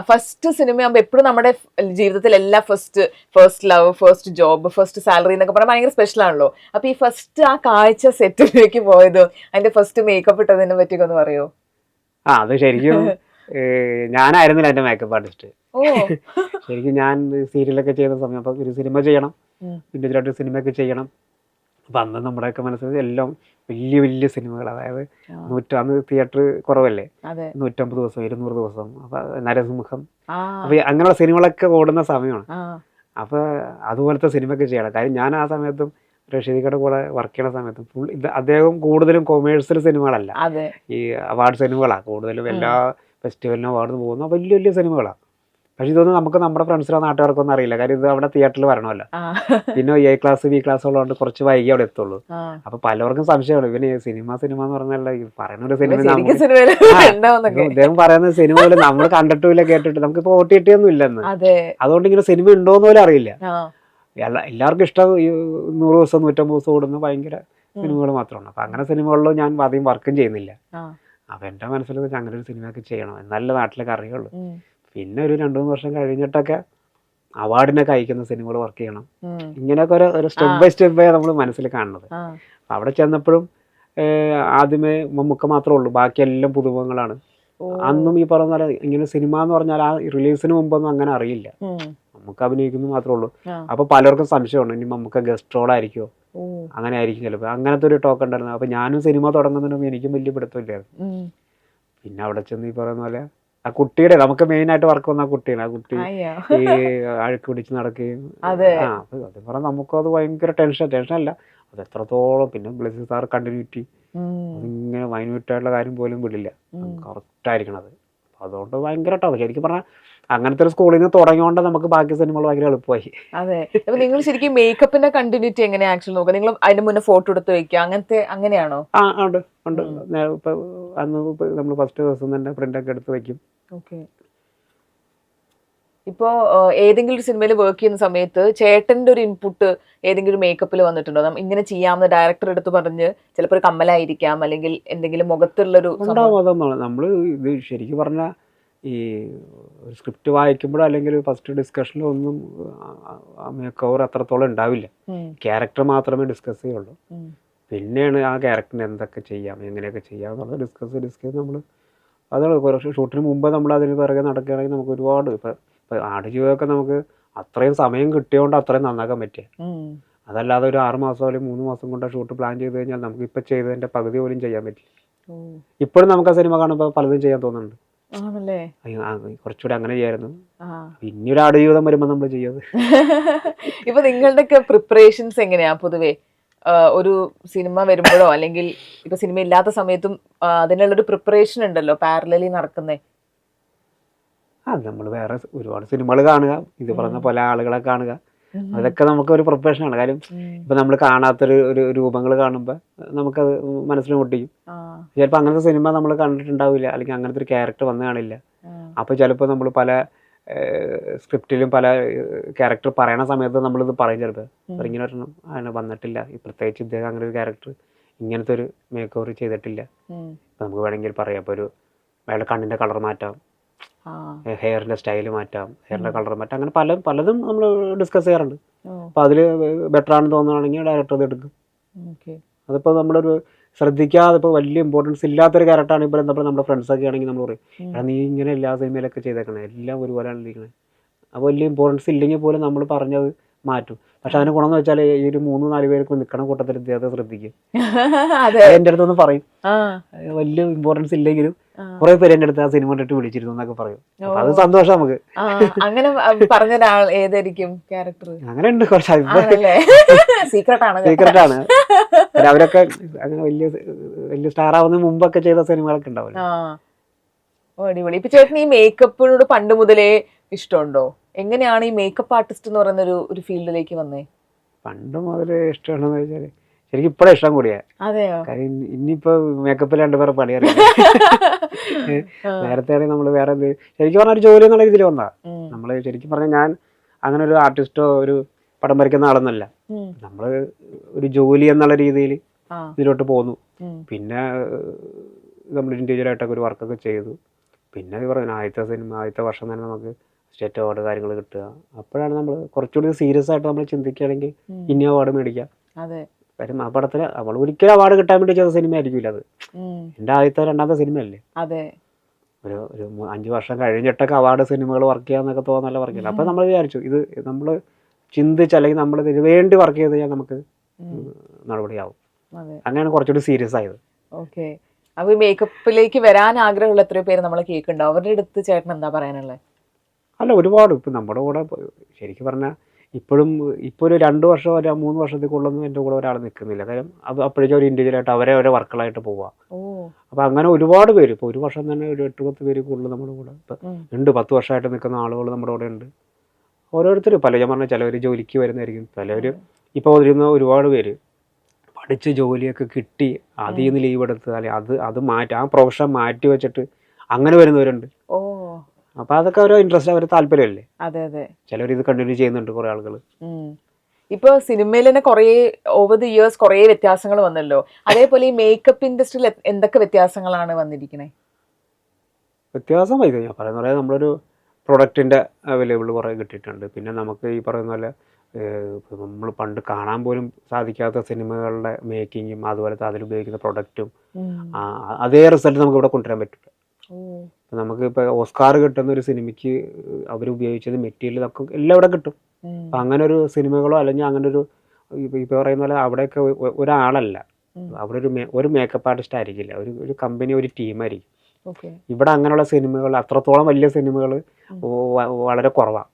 ഫസ്റ്റ് സിനിമയാകുമ്പോ എപ്പോഴും നമ്മുടെ ജീവിതത്തിൽ എല്ലാ first love, first job, first salary എന്നൊക്കെ പറഞ്ഞാൽ ഭയങ്കര സ്പെഷ്യൽ ആണല്ലോ. അപ്പൊ ഈ ഫസ്റ്റ് ആ കാഴ്ച സെറ്റിലേക്ക് പോയതും അതിന്റെ ഫസ്റ്റ് മേക്കപ്പ് ഇട്ടതിനെ പറ്റിയൊക്കെ ഒന്ന് പറയോ? അത് ശരിക്കും ഞാനായിരുന്നില്ല എന്റെ മേക്കപ്പ് ആർട്ടിസ്റ്റ്. ഓ ശരിക്കും ഞാൻ സീരിയലൊക്കെ ചെയ്യുന്ന സമയം അപ്പൊ ഒരു സിനിമ ചെയ്യണം, ഇൻഡിവിജ്വലായിട്ട് സിനിമയൊക്കെ ചെയ്യണം. അപ്പൊ അന്ന് നമ്മുടെയൊക്കെ മനസ്സിൽ എല്ലാം വലിയ വലിയ സിനിമകൾ, അതായത് അന്ന് തിയേറ്റർ കുറവല്ലേ, 150 ദിവസം 200 ദിവസം, അപ്പൊ നരസിംഹം, അപ്പൊ അങ്ങനെയുള്ള സിനിമകളൊക്കെ ഓടുന്ന സമയമാണ്. അപ്പൊ അതുപോലത്തെ സിനിമയൊക്കെ ചെയ്യണം. കാര്യം ഞാൻ ആ സമയത്തും റഷീദിക്കയുടെ കൂടെ വർക്ക് ചെയ്യുന്ന സമയത്തും അദ്ദേഹം കൂടുതലും കൊമേഴ്സ്യൽ സിനിമകളല്ല, ഈ അവാർഡ് സിനിമകളാണ് കൂടുതലും. എല്ലാ ഫെസ്റ്റിവലിനും അവാർഡിന് പോകുന്ന വലിയ വലിയ സിനിമകളാണ്. പക്ഷെ ഇതൊന്നും നമുക്ക് നമ്മുടെ ഫ്രണ്ട്സിനോ നാട്ടുകാർക്കൊന്നും അറിയില്ല. കാര്യം ഇത് അവിടെ തിയേറ്ററിൽ വരണമല്ലോ. പിന്നെ A ക്ലാസ് B ക്ലാസ് ഉള്ളതുകൊണ്ട് കുറച്ച് വൈകി അവിടെ എത്തുള്ളൂ. അപ്പൊ പലർക്കും സംശയമാണ് ഇവന് സിനിമ എന്ന് പറഞ്ഞാൽ പറയുന്ന ഒരു സിനിമ, അദ്ദേഹം പറയുന്ന സിനിമ പോലെ നമ്മൾ കണ്ടിട്ടില്ല കേട്ടിട്ട് നമുക്കിപ്പോ OTT ഒന്നും ഇല്ലെന്ന്. അതുകൊണ്ട് ഇങ്ങനെ സിനിമ ഉണ്ടോന്ന് പോലും അറിയില്ല. എല്ലാവർക്കും ഇഷ്ടം 100 ദിവസം 150 ദിവസം ഓടുന്ന ഭയങ്കര സിനിമകൾ മാത്രമാണ്. അപ്പൊ അങ്ങനെ സിനിമകളിലും ഞാൻ അധികം വർക്കും ചെയ്യുന്നില്ല. അപ്പൊ എന്റെ മനസ്സിൽ അങ്ങനെ ഒരു സിനിമയൊക്കെ ചെയ്യണം, എന്നാലേ നാട്ടിലൊക്കെ അറിയുള്ളൂ. പിന്നെ ഒരു 2-3 വർഷം കഴിഞ്ഞിട്ടൊക്കെ അവാർഡിനൊക്കെ അയക്കുന്ന സിനിമകൾ വർക്ക് ചെയ്യണം. ഇങ്ങനെയൊക്കെ ഒരു സ്റ്റെപ്പ് ബൈ സ്റ്റെപ്പ് നമ്മൾ മനസ്സിൽ കാണുന്നത്. അവിടെ ചെന്നപ്പോഴും ആദ്യമേ മമ്മൂക്ക മാത്രമേ ഉള്ളൂ, ബാക്കിയെല്ലാം പുതുമുഖങ്ങളാണ്. അന്നും ഈ പറഞ്ഞ പോലെ ഇങ്ങനെ സിനിമ എന്ന് പറഞ്ഞാൽ ആ റിലീസിന് മുമ്പൊന്നും അങ്ങനെ അറിയില്ല, നമുക്ക് അഭിനയിക്കുന്നു മാത്രമേ ഉള്ളൂ. അപ്പൊ പലർക്കും സംശയമുണ്ട് ഇനി നമുക്ക് ഗസ്റ്റ് റോൾ ആയിരിക്കുമോ, അങ്ങനെ ആയിരിക്കും ചിലപ്പോൾ, അങ്ങനത്തെ ഒരു ടോക്ക് ഉണ്ടായിരുന്നു. അപ്പൊ ഞാനും സിനിമ തുടങ്ങുന്നതിനും എനിക്കും വലിയ പിടുത്തമില്ലായിരുന്നു. പിന്നെ അവിടെ ചെന്ന് ഈ പറയുന്ന പോലെ ആ കുട്ടിയുടെ നമുക്ക് മെയിൻ ആയിട്ട് വർക്ക് വന്ന ആ കുട്ടിയാണ്. ആ കുട്ടി ഈ അഴുക്ക് പിടിച്ച് നടക്കുകയും അത് പറഞ്ഞാൽ നമുക്കത് ഭയങ്കര ടെൻഷനല്ല, അത് എത്രത്തോളം. പിന്നെ ബ്ലെസ്സി സാർ കണ്ടിന്യൂറ്റി, അതിങ്ങനെ മൈന്യൂട്ടായിട്ടുള്ള കാര്യം പോലും വിടില്ല, കറക്റ്റ് ആയിരിക്കണത്. അതുകൊണ്ട് ഭയങ്കര ടഫ്. ശരിക്കും പറഞ്ഞാൽ അങ്ങനത്തെ ഒരു സ്കൂളിൽ നിന്ന് തുടങ്ങിയോണ്ട് നമുക്ക് ബാക്കി സിനിമകൾ ഭയങ്കര എളുപ്പമായി. അതെ. അപ്പൊ നിങ്ങൾ ശരിക്കും മേക്കപ്പിന്റെ കണ്ടിന്യൂറ്റി എങ്ങനെ ആക്ച്വലി നോക്കുക? നിങ്ങൾ അതിന്റെ മുന്നേ ഫോട്ടോ എടുത്ത് വെക്കുക, അങ്ങനെയാണോ? ഉണ്ട്. ഇപ്പൊ അന്ന് നമ്മൾ ഫസ്റ്റ് ദിവസം തന്നെ പ്രിന്റ് ഒക്കെ എടുത്ത് വെക്കും. ഇപ്പോ ഏതെങ്കിലും ഒരു സിനിമയിൽ വർക്ക് ചെയ്യുന്ന സമയത്ത് ചേട്ടന്റെ ഒരു ഇൻപുട്ട് ഏതെങ്കിലും മേക്കപ്പിൽ വന്നിട്ടുണ്ടോ? ഇങ്ങനെ ചെയ്യാമെന്ന് ഡയറക്ടർ എടുത്ത് പറഞ്ഞ്, ചിലപ്പോൾ ഒരു കമ്മലായിരിക്കാം, അല്ലെങ്കിൽ എന്തെങ്കിലും മുഖത്തുള്ളൊരു നമ്മള് ഇത് ശരിക്കും പറഞ്ഞാൽ ഈ സ്ക്രിപ്റ്റ് വായിക്കുമ്പോഴോ അല്ലെങ്കിൽ ഫസ്റ്റ് ഡിസ്കഷനിലോ ഒന്നും മേക്ക് ഓവർ അത്രത്തോളം ഉണ്ടാവില്ല. ക്യാരക്ടർ മാത്രമേ ഡിസ്കസ് ചെയ്യുള്ളൂ. പിന്നെയാണ് ആ ക്യാരക്ടറിന് എന്തൊക്കെ ചെയ്യാം, എങ്ങനെയൊക്കെ ചെയ്യാം എന്നുള്ളത് ഡിസ്കസ് നമ്മൾ അതാണ്. കുറച്ച് ഷൂട്ടിന് മുമ്പ് നമ്മൾ അതിന് പിറകെ നടക്കുകയാണെങ്കിൽ നമുക്ക് ഒരുപാട് ഇപ്പം ആടുജീവിതമൊക്കെ നമുക്ക് അത്രയും സമയം കിട്ടിയോണ്ട് അത്രയും നന്നാക്കാൻ പറ്റിയ. അതല്ലാതെ ഒരു 6 മാസം അല്ലെങ്കിൽ 3 മാസം കൊണ്ട് ഷൂട്ട് പ്ലാൻ ചെയ്ത് കഴിഞ്ഞാൽ നമുക്ക് ഇപ്പം ചെയ്തതിൻ്റെ പകുതി പോലും ചെയ്യാൻ പറ്റി. ഇപ്പോഴും നമുക്ക് ആ സിനിമ കാണുമ്പോൾ പലതും ചെയ്യാൻ തോന്നുന്നുണ്ട്. കുറച്ചുകൂടെ അങ്ങനെ ചെയ്യായിരുന്നു. പിന്നെ ഒരു ആടുജീവിതം വരുമ്പോൾ നമ്മൾ ചെയ്യുന്നത്. ഇപ്പൊ നിങ്ങളുടെയൊക്കെ പ്രിപ്പറേഷൻസ് എങ്ങനെയാ പൊതുവേ? ഒരു സിനിമ വരുമ്പോഴോ അല്ലെങ്കിൽ ഇപ്പൊ സിനിമ ഇല്ലാത്ത സമയത്തും അതിനുള്ളൊരു പ്രിപ്പറേഷൻ ഉണ്ടല്ലോ പാരലലി നടക്കുന്നേ? നമ്മൾ വേറെ ഒരുപാട് സിനിമകൾ കാണുക, ഇത് പറഞ്ഞ പല ആളുകളെ കാണുക, അതൊക്കെ നമുക്ക് ഒരു പ്രൊഫഷനാണ്. കാര്യം ഇപ്പൊ നമ്മൾ കാണാത്തൊരു രൂപങ്ങൾ കാണുമ്പോൾ നമുക്കത് മനസ്സിൽ മുട്ടിക്കും. ചിലപ്പോൾ അങ്ങനത്തെ സിനിമ നമ്മൾ കണ്ടിട്ടുണ്ടാവില്ല, അല്ലെങ്കിൽ അങ്ങനത്തെ ഒരു ക്യാരക്ടർ വന്നു കാണില്ല. അപ്പോൾ ചിലപ്പോൾ നമ്മൾ പല സ്ക്രിപ്റ്റിലും പല ക്യാരക്ടർ പറയണ സമയത്ത് നമ്മളിത് പറയും. ചിലപ്പോൾ ഇങ്ങനെ ഒരെണ്ണം അങ്ങനെ വന്നിട്ടില്ല, പ്രത്യേകിച്ച് ഇദ്ദേഹം അങ്ങനെ ഒരു ക്യാരക്ടർ ഇങ്ങനത്തെ ഒരു മേക്ക് ഓവർ ചെയ്തിട്ടില്ല, നമുക്ക് വേണമെങ്കിൽ പറയാം. ഇപ്പോൾ അയാളുടെ കണ്ണിൻ്റെ കളർ മാറ്റാം, ഹെയറിൻ്റെ സ്റ്റൈല് മാറ്റാം, ഹെയറിൻ്റെ കളർ മാറ്റാം, അങ്ങനെ പലതും നമ്മൾ ഡിസ്കസ് ചെയ്യാറുണ്ട്. അപ്പോൾ അതിൽ ബെറ്റർ ആണെന്ന് തോന്നുകയാണെങ്കിൽ ഡയറക്ടർ അത് എടുക്കും. അതിപ്പോൾ നമ്മളൊരു ശ്രദ്ധിക്കാതെ ഇപ്പോൾ വലിയ ഇമ്പോർട്ടൻസ് ഇല്ലാത്തൊരു ക്യാരക്ടറാണ്. ഇപ്പോൾ എന്താ പറയുക, നമ്മുടെ ഫ്രണ്ട്സൊക്കെ ആണെങ്കിൽ നമ്മൾ പറയും, എടാ നീ ഇങ്ങനെ എല്ലാ സിനിമയിലൊക്കെ ചെയ്തേക്കണേ, എല്ലാം ഒരുപോലെയാണ് ഇരിക്കണേ. അപ്പോൾ വലിയ ഇമ്പോർട്ടൻസ് ഇല്ലെങ്കിൽ പോലും നമ്മൾ പറഞ്ഞത് മാറ്റും. പക്ഷെ അതിന് ഗുണമെന്ന് വെച്ചാൽ ഈ ഒരു 3-4 പേർക്ക് നിൽക്കണ കൂട്ടത്തിൽ ഇദ്ദേഹത്തെ ശ്രദ്ധിക്കും. എൻ്റെ അടുത്തൊന്ന് പറയും, വലിയ ഇമ്പോർട്ടൻസ് ഇല്ലെങ്കിലും കുറെ പേര് എൻ്റെ അടുത്ത് ആ സിനിമ കണ്ടിട്ട് വിളിച്ചിരുന്നു എന്നൊക്കെ പറയും. അപ്പൊ അത് സന്തോഷം നമുക്ക്. അങ്ങനെ പറഞ്ഞ ഒരാൾ ഏതായിരിക്കും ക്യാരക്ടർ? അങ്ങനെ ഉണ്ട് കുറച്ച്, സീക്രട്ടാണ്. അവരൊക്കെ അങ്ങനെ വലിയ സ്റ്റാർ ആവുന്ന മുമ്പൊക്കെ ചെയ്ത സിനിമകളൊക്കെ ഉണ്ടാവില്ല. അടിപൊളി. ഇപ്പൊ ചേട്ടൻ ഈ മേക്കപ്പിനോട് പണ്ട് മുതലേ ഇഷ്ടമുണ്ടോ? എങ്ങനെയാണ് ഈ മേക്കപ്പ് ആർട്ടിസ്റ്റ് എന്ന് പറയുന്ന ഒരു ഫീൽഡിലേക്ക് വന്നേ? പണ്ട് മുതലേ ഇഷ്ടമാണെന്ന് വെച്ചാൽ ശരിക്കും ഇപ്പോഴും ഇഷ്ടം കൂടിയാ. അതെയോ? കാര്യം ഇനിയിപ്പോ മേക്കപ്പിൽ രണ്ടുപേരെ പണിയറിയാം. നേരത്തെ ആണെങ്കിൽ നമ്മൾ വേറെ എന്ത് ശരിക്കും പറഞ്ഞ ഒരു ജോലി എന്നുള്ള രീതിയിൽ വന്നതാ. നമ്മള് ശരിക്കും പറഞ്ഞാൽ ഞാൻ അങ്ങനെ ഒരു ആർട്ടിസ്റ്റോ ഒരു പടം വരയ്ക്കുന്ന ആളൊന്നല്ല. നമ്മള് ഒരു ജോലി എന്നുള്ള രീതിയിൽ ഇതിലോട്ട് പോന്നു. പിന്നെ നമ്മൾ ഇൻഡിവിജ്വലായിട്ടൊക്കെ ഒരു വർക്കൊക്കെ ചെയ്തു. പിന്നെ പറഞ്ഞു ആദ്യത്തെ വർഷം തന്നെ നമുക്ക് സ്റ്റേറ്റ് അവാർഡ് കാര്യങ്ങൾ കിട്ടുക. അപ്പോഴാണ് നമ്മൾ കുറച്ചുകൂടി സീരിയസ് ആയിട്ട് നമ്മൾ ചിന്തിക്കുകയാണെങ്കിൽ ഇനി അവാർഡ് മേടിക്കാം. കാര്യം ആ പടത്തിൽ അവൾ ഒരിക്കലും അവാർഡ് കിട്ടാൻ വേണ്ടി ചെയ്ത സിനിമ ആയിരിക്കില്ല അത്. എൻ്റെ ആദ്യത്തെ രണ്ടാമത്തെ സിനിമയല്ലേ. ഒരു 5 വർഷം കഴിഞ്ഞിട്ടൊക്കെ അവാർഡ് സിനിമകൾ വർക്ക് ചെയ്യാന്നൊക്കെ തോന്നല്ല വർക്ക് ചെയ്യില്ല. അപ്പം നമ്മൾ വിചാരിച്ചു ഇത് നമ്മൾ ചിന്തിച്ച് അല്ലെങ്കിൽ നമ്മൾ ഇതിന് വേണ്ടി വർക്ക് ചെയ്ത് കഴിഞ്ഞാൽ നമുക്ക് നടപടിയാവും. അങ്ങനെയാണ് കുറച്ചുകൂടി സീരിയസ് ആയത്. ഓക്കെ. അപ്പൊ മേക്കപ്പിലേക്ക് വരാൻ ആഗ്രഹമുള്ള എത്രയോ പേര് നമ്മളെ കേൾക്കുന്നുണ്ടോ? അവരുടെ അടുത്ത് ചേട്ടൻ എന്താ പറയാനുള്ളത്? അല്ല, ഒരുപാട് ഇപ്പം നമ്മുടെ കൂടെ ശരിക്കും പറഞ്ഞാൽ ഇപ്പോഴും ഇപ്പോൾ ഒരു 2 വർഷം 3 വർഷത്തേക്കുള്ളൊന്നും എൻ്റെ കൂടെ ഒരാൾ നിൽക്കുന്നില്ല. കാര്യം അത് അപ്പോഴേക്കും ഒരു ഇൻഡിവിജ്വലായിട്ട് അവരെ ഓരോ വർക്കുകളായിട്ട് പോവുക. അപ്പം അങ്ങനെ ഒരുപാട് പേര് ഇപ്പോൾ ഒരു വർഷം തന്നെ ഒരു 8-10 പേര് കൂടുതൽ നമ്മുടെ കൂടെ ഇപ്പം ഉണ്ട്. 10 വർഷമായിട്ട് നിൽക്കുന്ന ആളുകൾ നമ്മുടെ കൂടെ ഉണ്ട്. ഓരോരുത്തർ ഞാൻ പറഞ്ഞ ചിലവർ ജോലിക്ക് വരുന്നതായിരിക്കും. ചിലവർ ഇപ്പോൾ വരുന്ന ഒരുപാട് പേര് പഠിച്ച് ജോലിയൊക്കെ കിട്ടി അതിൽ നിന്ന് ലീവ് എടുത്ത് അല്ലെങ്കിൽ അത് മാറ്റി ആ പ്രൊഫഷൻ മാറ്റി വെച്ചിട്ട് അങ്ങനെ വരുന്നവരുണ്ട്. അപ്പൊ അതൊക്കെ ഓരോ ഇൻട്രസ്റ്റ് അവർ താല്പര്യമല്ലേ. ചിലവർ ഇത് കണ്ടിന്യൂ ചെയ്യുന്നുണ്ട് കുറെ ആളുകൾ. ഇപ്പൊ സിനിമയിൽ തന്നെ കുറെ ഓവർ ദി ഇയേഴ്സ് കുറെ വ്യത്യാസങ്ങൾ വന്നല്ലോ. അതേപോലെ ഈ മേക്കപ്പ് ഇൻഡസ്ട്രിയിൽ എന്തൊക്കെ വ്യത്യാസങ്ങളാണ് വന്നിരിക്കുന്നത്? വ്യത്യാസം വൈകി ഞാൻ പറയുന്ന പോലെ നമ്മളൊരു പ്രൊഡക്റ്റിന്റെ അവൈലബിൾ കുറെ കിട്ടിയിട്ടുണ്ട്. പിന്നെ നമുക്ക് ഈ പറയുന്ന പോലെ നമ്മൾ പണ്ട് കാണാൻ പോലും സാധിക്കാത്ത സിനിമകളുടെ മേക്കിങ്ങും അതുപോലത്തെ അതിലുപയോഗിക്കുന്ന പ്രൊഡക്റ്റും അതേ റിസൾട്ട് നമുക്ക് ഇവിടെ കൊണ്ടുവരാൻ പറ്റില്ല. നമുക്ക് ഇപ്പോൾ ഓസ്കാർ കിട്ടുന്ന ഒരു സിനിമയ്ക്ക് അവരുപയോഗിച്ചത് മെറ്റീരിയൽ ഒക്കെ എല്ലാം ഇവിടെ കിട്ടും. അപ്പം അങ്ങനെ ഒരു സിനിമകളോ അല്ലെങ്കിൽ അങ്ങനെ ഒരു ഇപ്പോൾ പറയുന്ന പോലെ അവിടെയൊക്കെ ഒരാളല്ല, അവിടെ ഒരു മേക്കപ്പ് ആർട്ടിസ്റ്റ് ആയിരിക്കില്ല, ഒരു കമ്പനി ഒരു ടീമായിരിക്കും. ഇവിടെ അങ്ങനെയുള്ള സിനിമകൾ അത്രത്തോളം വലിയ സിനിമകൾ വളരെ കുറവാണ്.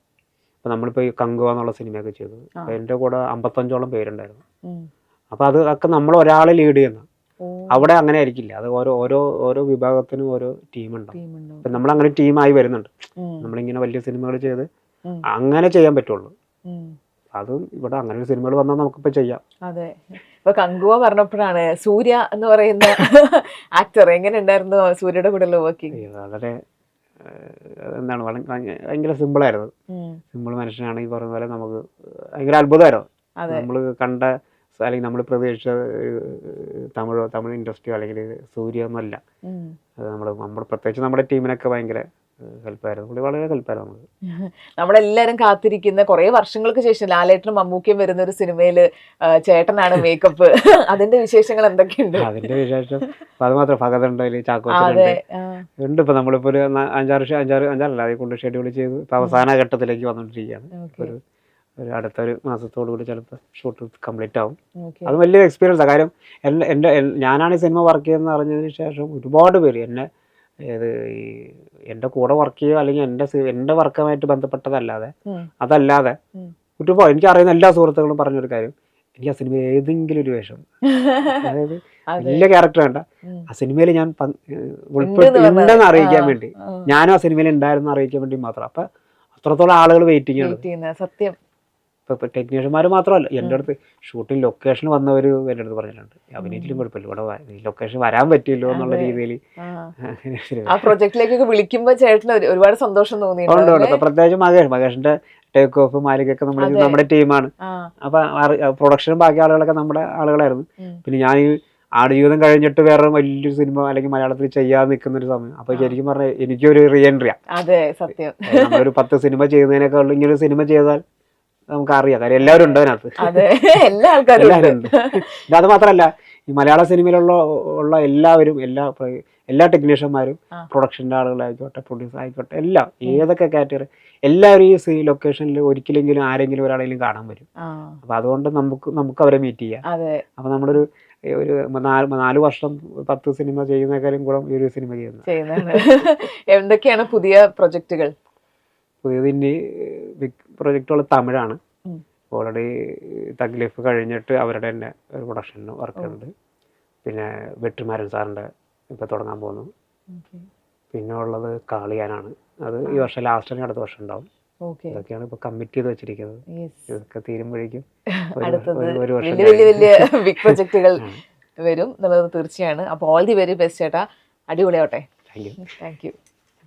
അപ്പോൾ നമ്മളിപ്പോൾ ഈ കങ്കുവ എന്നുള്ള സിനിമയൊക്കെ ചെയ്തു. അപ്പോൾ എൻ്റെ കൂടെ 55ഓളം പേരുണ്ടായിരുന്നു. അപ്പോൾ അതൊക്കെ നമ്മൾ ഒരാളെ ലീഡ് ചെയ്യുന്ന. അവിടെ അങ്ങനെ ആയിരിക്കില്ല. അത് ഓരോ വിഭാഗത്തിനും ഓരോ ടീമുണ്ടാവും. അപ്പം നമ്മളങ്ങനെ ടീമായി വരുന്നുണ്ട്. നമ്മളിങ്ങനെ വലിയ സിനിമകൾ ചെയ്ത് അങ്ങനെ ചെയ്യാൻ പറ്റുള്ളൂ. അതും ഇവിടെ അങ്ങനെ ഒരു സിനിമകൾ വന്നാൽ നമുക്കിപ്പോൾ ചെയ്യാം. അതെ. ഇപ്പൊ കങ്കുവ പറഞ്ഞപ്പോഴാണ് സൂര്യ എന്ന് പറയുന്ന ആക്ടർ എങ്ങനെ ഉണ്ടായിരുന്നു സൂര്യയുടെ കൂടെ വർക്കിംഗ്? വളരെ എന്താണ് ഭയങ്കര സിമ്പിളായിരുന്നു. സിമ്പിൾ മനുഷ്യനാണ്. ഈ പറയുന്ന പോലെ നമുക്ക് ഭയങ്കര അത്ഭുതമായിരുന്നു. നമ്മൾ കണ്ട അല്ലെങ്കിൽ നമ്മൾ പ്രതീക്ഷിച്ച തമിഴ് ഇൻഡസ്ട്രിയോ അല്ലെങ്കിൽ സൂര്യ ഒന്നുമല്ല. അത് നമ്മൾ പ്രത്യേകിച്ച് നമ്മുടെ ടീമിനൊക്കെ ഭയങ്കര ഹെൽപ്പായിരുന്നു. പുള്ളി വളരെ ഹെൽപ്പായിരുന്നു നമുക്ക്. നമ്മളെല്ലാരും കാത്തിരിക്കുന്ന കുറെ വർഷങ്ങൾക്ക് ശേഷം ലാലേട്ടനും മമ്മൂക്കയും വരുന്ന ഒരു സിനിമയില് ചേട്ടനാണ് മേക്കപ്പ്. അതിന്റെ വിശേഷങ്ങൾ എന്തൊക്കെയുണ്ട്? അതിന്റെ വിശേഷം അത് മാത്രം ഭഗതുണ്ട്, ചാക്കോച്ചനുണ്ട്. ഉണ്ട്. ഇപ്പൊ നമ്മളിപ്പോ ഒരു 5-6 അതിൽ കൊണ്ട് ഷെഡ്യൂൾ ചെയ്ത് ഇപ്പൊ അവസാന ഘട്ടത്തിലേക്ക് വന്നോണ്ടിരിക്കുകയാണ്. ഒരു അടുത്തൊരു മാസത്തോടു കൂടി ചിലപ്പോൾ ഷൂട്ട് കംപ്ലീറ്റ് ആവും. അത് വലിയൊരു എക്സ്പീരിയൻസാണ്. കാര്യം ഞാനാണ് ഈ സിനിമ വർക്ക് ചെയ്യുന്നത് അറിഞ്ഞതിന് ശേഷം ഒരുപാട് പേര് എൻ്റെ കൂടെ വർക്ക് ചെയ്യുക അല്ലെങ്കിൽ എൻ്റെ വർക്കുമായിട്ട് ബന്ധപ്പെട്ടതല്ലാതെ ഒരുപാട് എനിക്കറിയുന്ന എല്ലാ സുഹൃത്തുക്കളും പറഞ്ഞൊരു കാര്യം, എനിക്ക് ആ സിനിമ ഏതെങ്കിലും ഒരു വേഷം, അതായത് വലിയ ക്യാരക്ടർ വേണ്ട, ആ സിനിമയിൽ ഞാൻ ഉണ്ടെന്ന് അറിയിക്കാൻ വേണ്ടി, ഞാനും ആ സിനിമയിൽ ഉണ്ടായിരുന്നു അറിയിക്കാൻ വേണ്ടി മാത്രം. അപ്പൊ അത്രത്തോളം ആളുകൾ വെയിറ്റിംഗ് ആണ്. സത്യം. ഇപ്പൊ ടെക്നീഷ്യന്മാർ മാത്രമല്ല, എൻ്റെ അടുത്ത് ഷൂട്ടിംഗ് ലൊക്കേഷൻ വന്നവര് എൻ്റെ അടുത്ത് പറഞ്ഞിട്ടുണ്ട്, അഭിനയിച്ചിലും കുഴപ്പമില്ല, ഇവിടെ ലൊക്കേഷൻ വരാൻ പറ്റില്ലോ എന്നുള്ള രീതിയിൽ. ആ പ്രൊജക്റ്റിലേക്കൊക്കെ വിളിക്കുമ്പോൾ ചേട്ടന് ഒരുപാട് സന്തോഷം തോന്നിയിട്ടുണ്ട്. പ്രത്യേകിച്ച് മഹേഷിന്റെ ടേക്ക് ഓഫ് മാലികൊക്കെ നമ്മുടെ ടീമാണ്. അപ്പൊ പ്രൊഡക്ഷനും ബാക്കി ആളുകളൊക്കെ നമ്മുടെ ആളുകളായിരുന്നു. പിന്നെ ഞാൻ ഈ ആടുജീവിതം കഴിഞ്ഞിട്ട് വേറെ വലിയൊരു സിനിമ അല്ലെങ്കിൽ മലയാളത്തിൽ ചെയ്യാതെ നിൽക്കുന്ന ഒരു സമയം. അപ്പൊ ശരിക്കും പറഞ്ഞാൽ എനിക്കൊരു റീ എൻട്രിയാ. നമ്മളൊരു 10 സിനിമ ചെയ്യുന്നതിനേക്കാളും ഇങ്ങനൊരു സിനിമ ചെയ്താൽ നമുക്കറിയാം. കാര്യം എല്ലാവരും ഉണ്ട് അതിനകത്ത്, എല്ലാവരും ഉണ്ട്. അത് മാത്രമല്ല, ഈ മലയാള സിനിമയിലുള്ള എല്ലാവരും എല്ലാ ടെക്നീഷ്യന്മാരും, പ്രൊഡക്ഷൻ്റെ ആളുകളായിക്കോട്ടെ, പ്രൊഡ്യൂസർ ആയിക്കോട്ടെ, എല്ലാം ഏതൊക്കെ കാറ്റഗറി എല്ലാവരും ഈ ലൊക്കേഷനിൽ ഒരിക്കലെങ്കിലും ആരെങ്കിലും ഒരാളെങ്കിലും കാണാൻ വരും. അപ്പൊ അതുകൊണ്ട് നമുക്ക് അവരെ മീറ്റ് ചെയ്യാം. അപ്പൊ നമ്മളൊരു 4 വർഷം 10 സിനിമ ചെയ്യുന്നേക്കാളും കൂടെ ഈ ഒരു സിനിമ ചെയ്യുന്നത്. എന്തൊക്കെയാണ് പുതിയ പ്രൊജക്ടുകൾ? പുതിയത് ഇനി ബിഗ് പ്രൊജക്റ്റുകൾ തമിഴാണ്. ഓൾറെഡി തഗ് ലൈഫ് കഴിഞ്ഞിട്ട് അവരുടെ തന്നെ ഒരു പ്രൊഡക്ഷന് വർക്കുണ്ട്. പിന്നെ വെട്രിമാരൻ സാറിൻ്റെ ഇപ്പോൾ തുടങ്ങാൻ പോകുന്നു. പിന്നെ ഉള്ളത് കാളിയാനാണ്. അത് ഈ വർഷം ലാസ്റ്റ് തന്നെ അടുത്ത വർഷം ഉണ്ടാവും. ഓക്കെ. ഇതൊക്കെയാണ് ഇപ്പോൾ കമ്മിറ്റ് ചെയ്ത് വെച്ചിരിക്കുന്നത്. ഇതൊക്കെ തീരുമ്പോഴേക്കും അടുത്തത് ഒരു വർഷം വലിയ വലിയ വലിയ ബിഗ് പ്രൊജക്ടുകൾ വരും എന്നുള്ളത് തീർച്ചയാണ്. അപ്പോൾ ഓൾ ദി വെരി ബെസ്റ്റ് ചേട്ടാ, അടിപൊളിയാവട്ടെ. Thank you. Thank U.